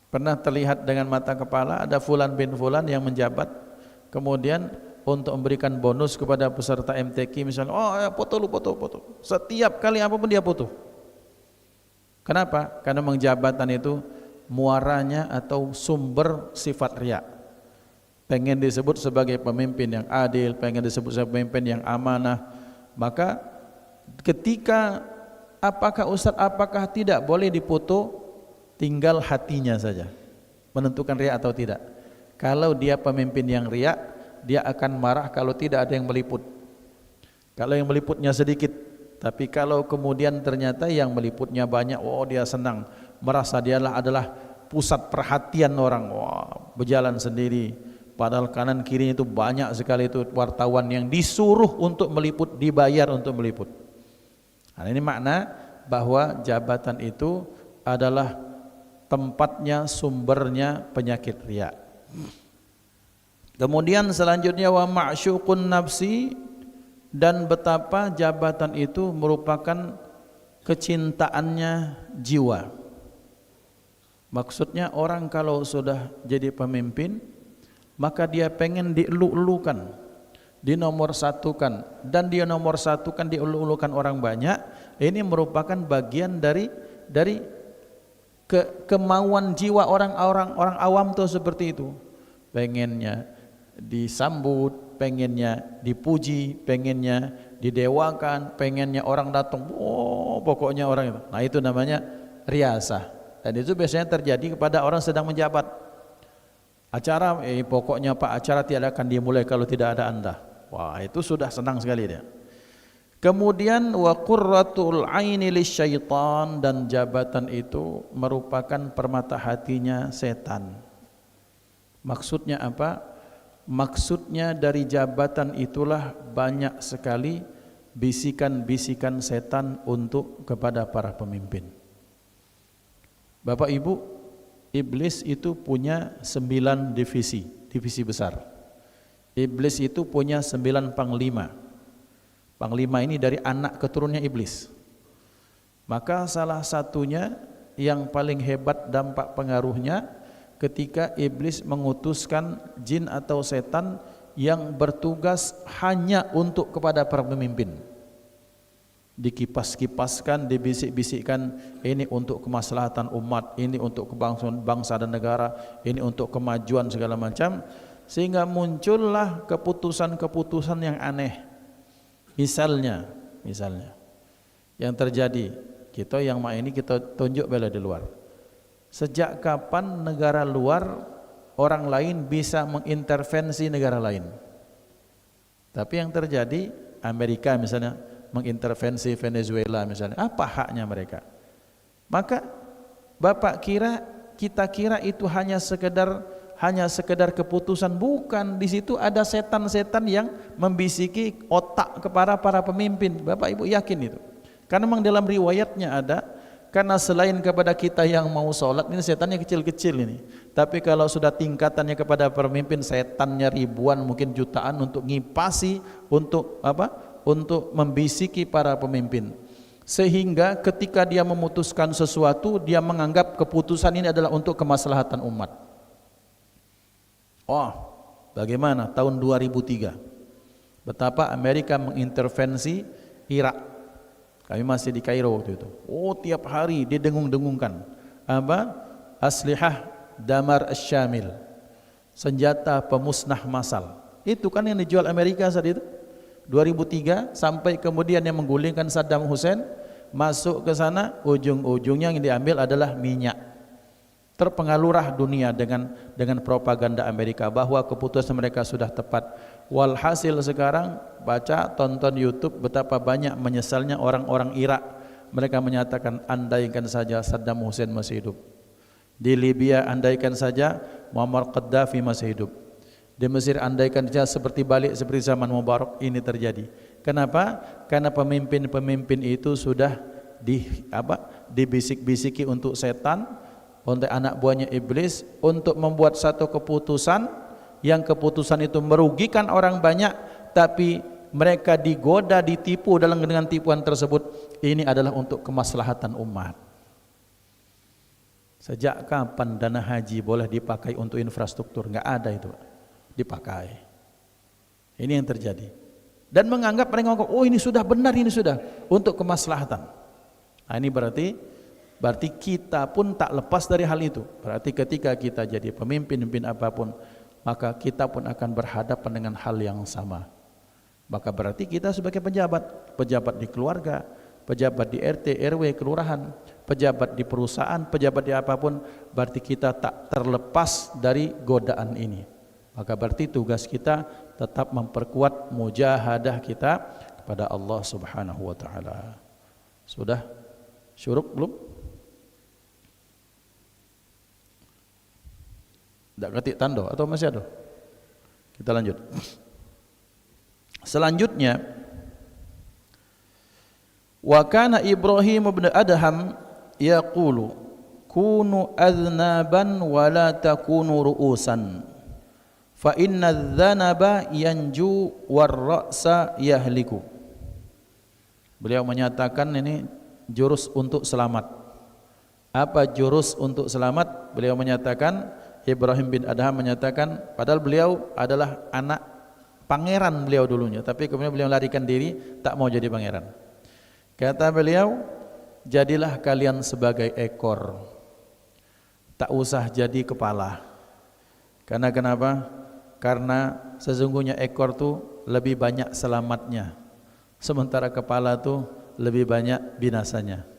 B: Pernah terlihat dengan mata kepala ada fulan bin fulan yang menjabat, kemudian untuk memberikan bonus kepada peserta MTQ misalnya, oh ya, foto lu, foto. Setiap kali apapun dia foto. Kenapa? Karena menjabatan itu muaranya atau sumber sifat riya. Pengen disebut sebagai pemimpin yang adil, pengen disebut sebagai pemimpin yang amanah. Maka ketika apakah Ustaz, apakah tidak boleh dipoto? tinggal hatinya saja menentukan riya atau tidak. Kalau dia pemimpin yang riya, dia akan marah kalau tidak ada yang meliput. Kalau yang meliputnya sedikit, tapi kalau kemudian ternyata yang meliputnya banyak, oh dia senang, merasa dialah adalah pusat perhatian orang, wah berjalan sendiri. Padahal kanan kirinya itu banyak sekali itu wartawan yang disuruh untuk meliput, dibayar untuk meliput. Nah, ini makna bahwa jabatan itu adalah tempatnya, sumbernya penyakit riya. Kemudian selanjutnya wa ma'syuqun nafsi, dan betapa jabatan itu merupakan kecintaannya jiwa. Maksudnya orang kalau sudah jadi pemimpin, maka dia pengen dielu-elukan, dinomorsatukan, dan dia nomorsatukan, dielu-elukan orang banyak. Ini merupakan bagian dari kemauan jiwa orang awam tuh seperti itu. Pengennya disambut, pengennya dipuji, pengennya didewakan, pengennya orang datang, oh pokoknya orang itu. Nah itu namanya riasah, dan itu biasanya terjadi kepada orang sedang menjabat. Acara, pokoknya Pak, acara tidak akan dimulai kalau tidak ada Anda. Wah itu sudah senang sekali dia. Kemudian wa qurratul aini lisyaitan, dan jabatan itu merupakan permata hatinya setan. Maksudnya apa? Maksudnya dari jabatan itulah banyak sekali bisikan-bisikan setan untuk kepada para pemimpin. Bapak Ibu, iblis itu punya 9 divisi besar. Iblis itu punya 9 panglima. Panglima ini dari anak keturunannya iblis. Maka salah satunya yang paling hebat dampak pengaruhnya ketika iblis mengutuskan jin atau setan yang bertugas hanya untuk kepada para pemimpin. Dikipas-kipaskan, dibisik-bisikkan, ini untuk kemaslahatan umat, ini untuk kebangsaan bangsa dan negara, ini untuk kemajuan segala macam, sehingga muncullah keputusan-keputusan yang aneh. Misalnya yang terjadi, kita yang ini kita tunjuk bela di luar. Sejak kapan negara luar orang lain bisa mengintervensi negara lain? Tapi yang terjadi, Amerika misalnya mengintervensi Venezuela misalnya, apa haknya mereka? Maka Bapak kita kira itu hanya sekedar keputusan, bukan. Di situ ada setan-setan yang membisiki otak kepada para pemimpin. Bapak Ibu yakin itu? Karena memang dalam riwayatnya ada. Karena selain kepada kita yang mau sholat, ini setannya kecil-kecil ini. Tapi kalau sudah tingkatannya kepada pemimpin, setannya ribuan, mungkin jutaan untuk ngipasi, untuk apa? Untuk membisiki para pemimpin. Sehingga ketika dia memutuskan sesuatu, dia menganggap keputusan ini adalah untuk kemaslahatan umat. Oh, bagaimana tahun 2003? Betapa Amerika mengintervensi Irak. Kami masih di Kairo waktu itu. Oh, tiap hari didengung-dengungkan. Apa? Aslihah damar asyamil. Senjata pemusnah massal. Itu kan yang dijual Amerika saat itu. 2003 sampai kemudian yang menggulingkan Saddam Hussein masuk ke sana, ujung-ujungnya yang diambil adalah minyak. Terpengaruhlah dunia dengan propaganda Amerika bahwa keputusan mereka sudah tepat. Walhasil sekarang baca, tonton YouTube betapa banyak menyesalnya orang-orang Irak. Mereka menyatakan, andaikan saja Saddam Hussein masih hidup. Di Libya andaikan saja Muammar Gaddafi masih hidup. Di Mesir andaikan saja seperti zaman Mubarak ini terjadi. Kenapa? Karena pemimpin-pemimpin itu sudah dibisik-bisiki untuk setan, untuk anak buahnya iblis, untuk membuat satu keputusan yang keputusan itu merugikan orang banyak, tapi mereka digoda, ditipu dengan tipuan tersebut. Ini adalah untuk kemaslahatan umat. Sejak kapan dana haji boleh dipakai untuk infrastruktur? Enggak ada itu dipakai. Ini yang terjadi. Dan mereka menganggap, oh ini sudah benar, ini sudah untuk kemaslahatan. Nah, ini berarti kita pun tak lepas dari hal itu. Berarti ketika kita jadi pemimpin apapun, maka kita pun akan berhadapan dengan hal yang sama. Maka berarti kita sebagai pejabat di keluarga, pejabat di RT, RW, kelurahan, pejabat di perusahaan, pejabat di apapun, berarti kita tak terlepas dari godaan ini. Maka berarti tugas kita tetap memperkuat mujahadah kita kepada Allah Subhanahu wa taala. Sudah syuruk belum? Tak ketik tanda atau masih ada? Kita lanjut. Selanjutnya, wa kana Ibrahim bin Adham yaqulu kunu adnaban wa la takunu ru'usan fa inna adh-dhanaba yanju war ra'sa yahliku. Beliau menyatakan ini jurus untuk selamat. Apa jurus untuk selamat? Beliau menyatakan, Ibrahim bin Adham menyatakan, padahal beliau adalah anak pangeran beliau dulunya, tapi kemudian beliau larikan diri, tak mau jadi pangeran. Kata beliau, jadilah kalian sebagai ekor, tak usah jadi kepala. Karena kenapa? Karena sesungguhnya ekor tu lebih banyak selamatnya, sementara kepala tu lebih banyak binasanya.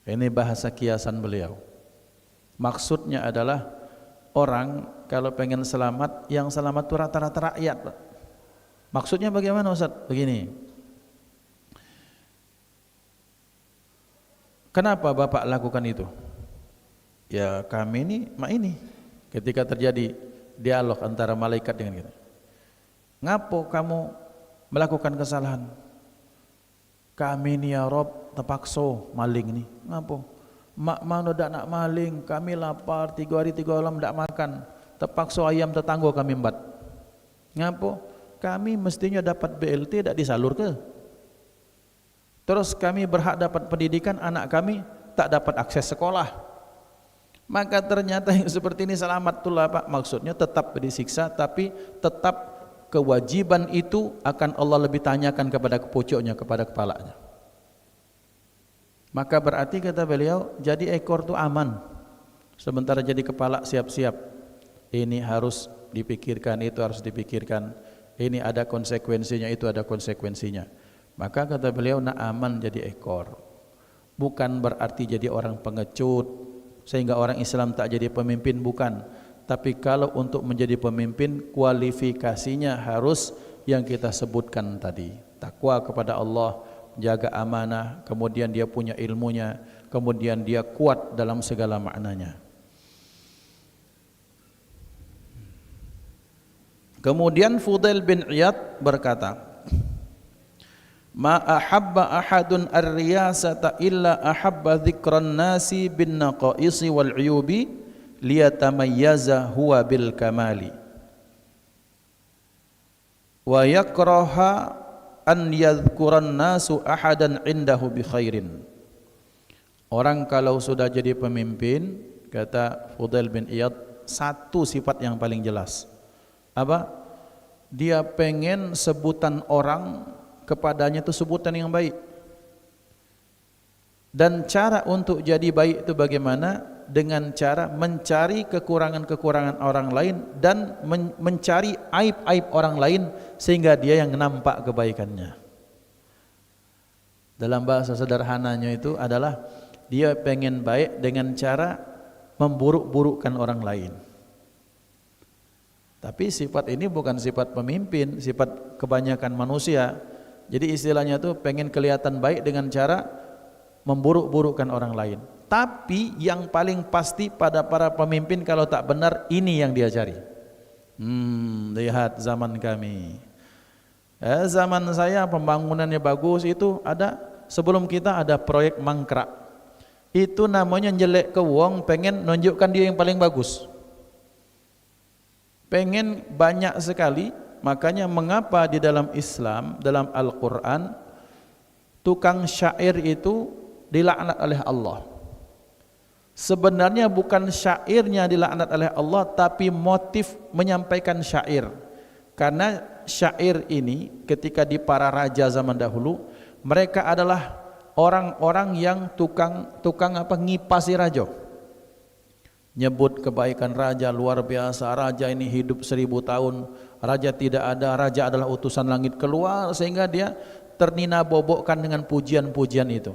B: Ini bahasa kiasan beliau. Maksudnya adalah orang kalau pengen selamat, yang selamat itu rata-rata rakyat, Pak. Maksudnya bagaimana, Ustaz? Begini. Kenapa Bapak lakukan itu? Ya kami ini ketika terjadi dialog antara malaikat dengan kita. Ngapo kamu melakukan kesalahan? Kami ni ya Rob terpaksa maling ni. Ngapo? Mak mana dak nak maling, kami lapar 3 hari 3 malam dak makan, terpaksa ayam tetangga kami embat. Ngapo? Kami mestinya dapat BLT dak disalur ke? Terus kami berhak dapat pendidikan, anak kami tak dapat akses sekolah. Maka ternyata yang seperti ini selamat tulah Pak. Maksudnya tetap disiksa, tapi tetap kewajiban itu akan Allah lebih tanyakan kepada pucuknya, kepada kepalanya. Maka berarti kata beliau, jadi ekor itu aman, sementara jadi kepala siap-siap. Ini harus dipikirkan, itu harus dipikirkan. Ini ada konsekuensinya, itu ada konsekuensinya. Maka kata beliau, nak aman jadi ekor. Bukan berarti jadi orang pengecut, sehingga orang Islam tak jadi pemimpin, bukan. Tapi kalau untuk menjadi pemimpin, kualifikasinya harus yang kita sebutkan tadi. Takwa kepada Allah, jaga amanah, kemudian dia punya ilmunya, kemudian dia kuat dalam segala maknanya. Kemudian Fudail bin Iyad berkata, ma ahabba ahadun ar-riyasata illa ahabba dzikran nasi bin naqaisi wal uyubi liyatamayyaza huwa bil kamali wa yakraha an yadhkuran nasu ahadan indahu bi khairin. Orang kalau sudah jadi pemimpin, kata Fudail bin Iyad, satu sifat yang paling jelas. Apa? Dia pengen sebutan orang kepadanya itu sebutan yang baik. Dan cara untuk jadi baik itu bagaimana? Dengan cara mencari kekurangan-kekurangan orang lain dan mencari aib-aib orang lain sehingga dia yang nampak kebaikannya. Dalam bahasa sederhananya itu adalah dia pengen baik dengan cara memburuk-burukkan orang lain. Tapi sifat ini bukan sifat pemimpin, sifat kebanyakan manusia. Jadi istilahnya itu pengen kelihatan baik dengan cara memburuk-burukkan orang lain. Tapi yang paling pasti pada para pemimpin kalau tak benar, ini yang dia cari. Lihat zaman kami. Zaman saya pembangunannya bagus, itu ada sebelum kita ada proyek mangkrak. Itu namanya jelek ke wong, pengen nunjukkan dia yang paling bagus. Pengen banyak sekali, makanya mengapa di dalam Islam, dalam Al-Quran, tukang syair itu dilaknat oleh Allah. Sebenarnya bukan syairnya dilaknat oleh Allah, tapi motif menyampaikan syair. Karena syair ini ketika di para raja zaman dahulu, mereka adalah orang-orang yang tukang ngipasi raja. Nyebut kebaikan raja luar biasa, raja ini hidup 1000 tahun, raja tidak ada, raja adalah utusan langit keluar, sehingga dia ternina-bobokkan dengan pujian-pujian itu.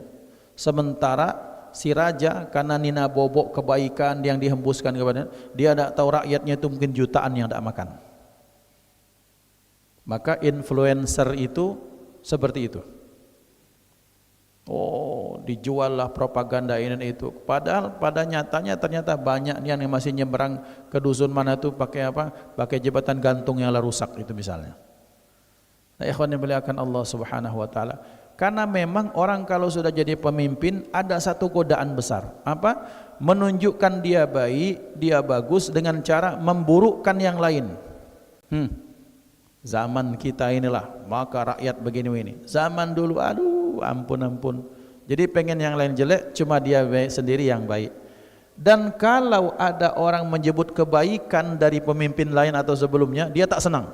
B: Sementara si raja karena nina bobok kebaikan yang dihembuskan kepadanya, dia tidak tahu rakyatnya itu mungkin jutaan yang tidak makan. Maka influencer itu seperti itu. Oh, dijuallah propaganda ini dan itu. Padahal pada nyatanya ternyata banyak yang masih nyeberang ke dusun mana tuh pakai apa? Pakai jembatan gantung yang rusak itu misalnya. Nah, ikhwan yang dimuliakan Allah Subhanahu wa taala. Karena memang orang kalau sudah jadi pemimpin ada satu godaan besar. Apa? Menunjukkan dia baik, dia bagus dengan cara memburukkan yang lain. Zaman kita inilah maka rakyat begini ini. Zaman dulu aduh ampun. Jadi pengen yang lain jelek, cuma dia baik sendiri yang baik. Dan kalau ada orang menyebut kebaikan dari pemimpin lain atau sebelumnya, dia tak senang.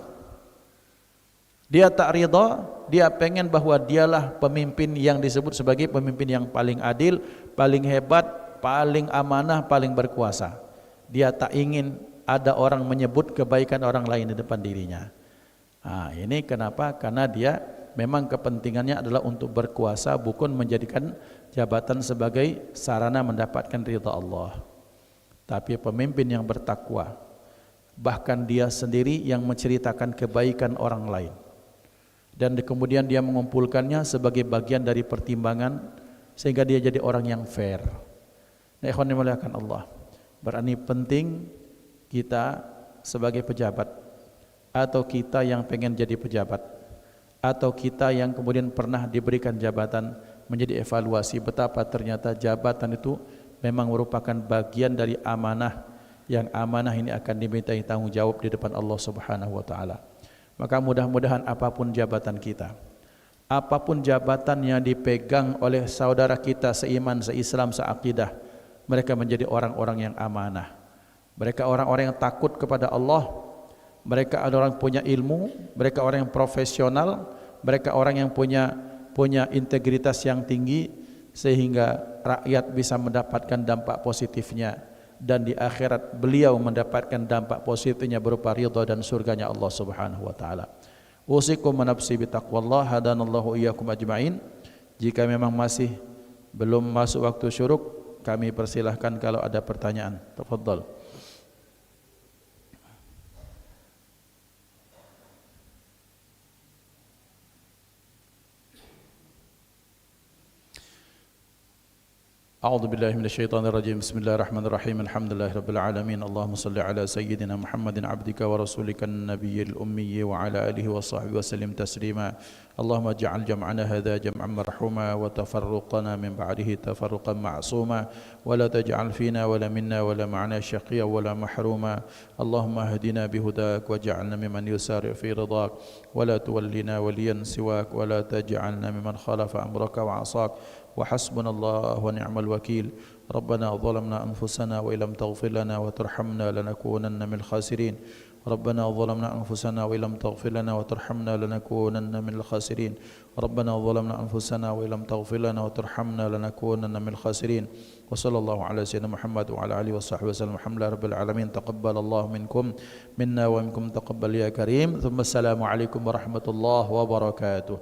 B: Dia tak ridha, dia pengen bahwa dialah pemimpin yang disebut sebagai pemimpin yang paling adil, paling hebat, paling amanah, paling berkuasa. Dia tak ingin ada orang menyebut kebaikan orang lain di depan dirinya. Nah, ini kenapa? Karena dia memang kepentingannya adalah untuk berkuasa, bukan menjadikan jabatan sebagai sarana mendapatkan ridha Allah. Tapi pemimpin yang bertakwa, bahkan dia sendiri yang menceritakan kebaikan orang lain, dan kemudian dia mengumpulkannya sebagai bagian dari pertimbangan sehingga dia jadi orang yang fair. Nah, ikhwan dimuliakan Allah, berani penting kita sebagai pejabat, atau kita yang pengen jadi pejabat, atau kita yang kemudian pernah diberikan jabatan, menjadi evaluasi betapa ternyata jabatan itu memang merupakan bagian dari amanah, yang amanah ini akan dimintai tanggung jawab di depan Allah Subhanahu wa taala. Maka mudah-mudahan apapun jabatan kita, apapun jabatan yang dipegang oleh saudara kita seiman, seislam, seakidah, mereka menjadi orang-orang yang amanah. Mereka orang-orang yang takut kepada Allah. Mereka adalah orang punya ilmu, mereka orang yang profesional, mereka orang yang punya integritas yang tinggi, sehingga rakyat bisa mendapatkan dampak positifnya, dan di akhirat beliau mendapatkan dampak positifnya berupa ridha dan surganya Allah Subhanahu wa taala. Usikum wa nafsi bitaqwallah, hadanallahu iyyakum ajma'in. Jika memang masih belum masuk waktu syuruk, kami persilahkan kalau ada pertanyaan. Tafadhal. أعوذ بالله من الشيطان الرجيم بسم الله الرحمن الرحيم الحمد لله رب العالمين اللهم صل على سيدنا محمد عبدك ورسولك النبي الأمي وعلى آله وصحبه وسلم تسليما اللهم اجعل جمعنا هذا جمعا مرحوما وتفرقنا من بعده تفرقا معصوما ولا تجعل فينا ولا منا ولا معنا شقيا ولا محروما اللهم اهدنا بهداك واجعلنا ممن يسارع في رضاك ولا تولنا وليا سواك ولا تجعلنا ممن خالف أمرك وعصاك وحسبنا الله ونعم الوكيل ربنا ظلمنا أنفسنا وإن لم تغفر لنا وترحمنا لنكونن من الخاسرين ربنا ظلمنا أنفسنا وإن لم تغفر لنا وترحمنا لنكونن من الخاسرين ربنا ظلمنا أنفسنا وإن لم تغفر لنا وترحمنا لنكونن من الخاسرين وصلى الله على سيدنا محمد وعلى آله وصحبه وسلم الحمد لله رب العالمين تقبل الله منكم منا ومنكم تقبل يا كريم ثم السلام عليكم ورحمة الله وبركاته.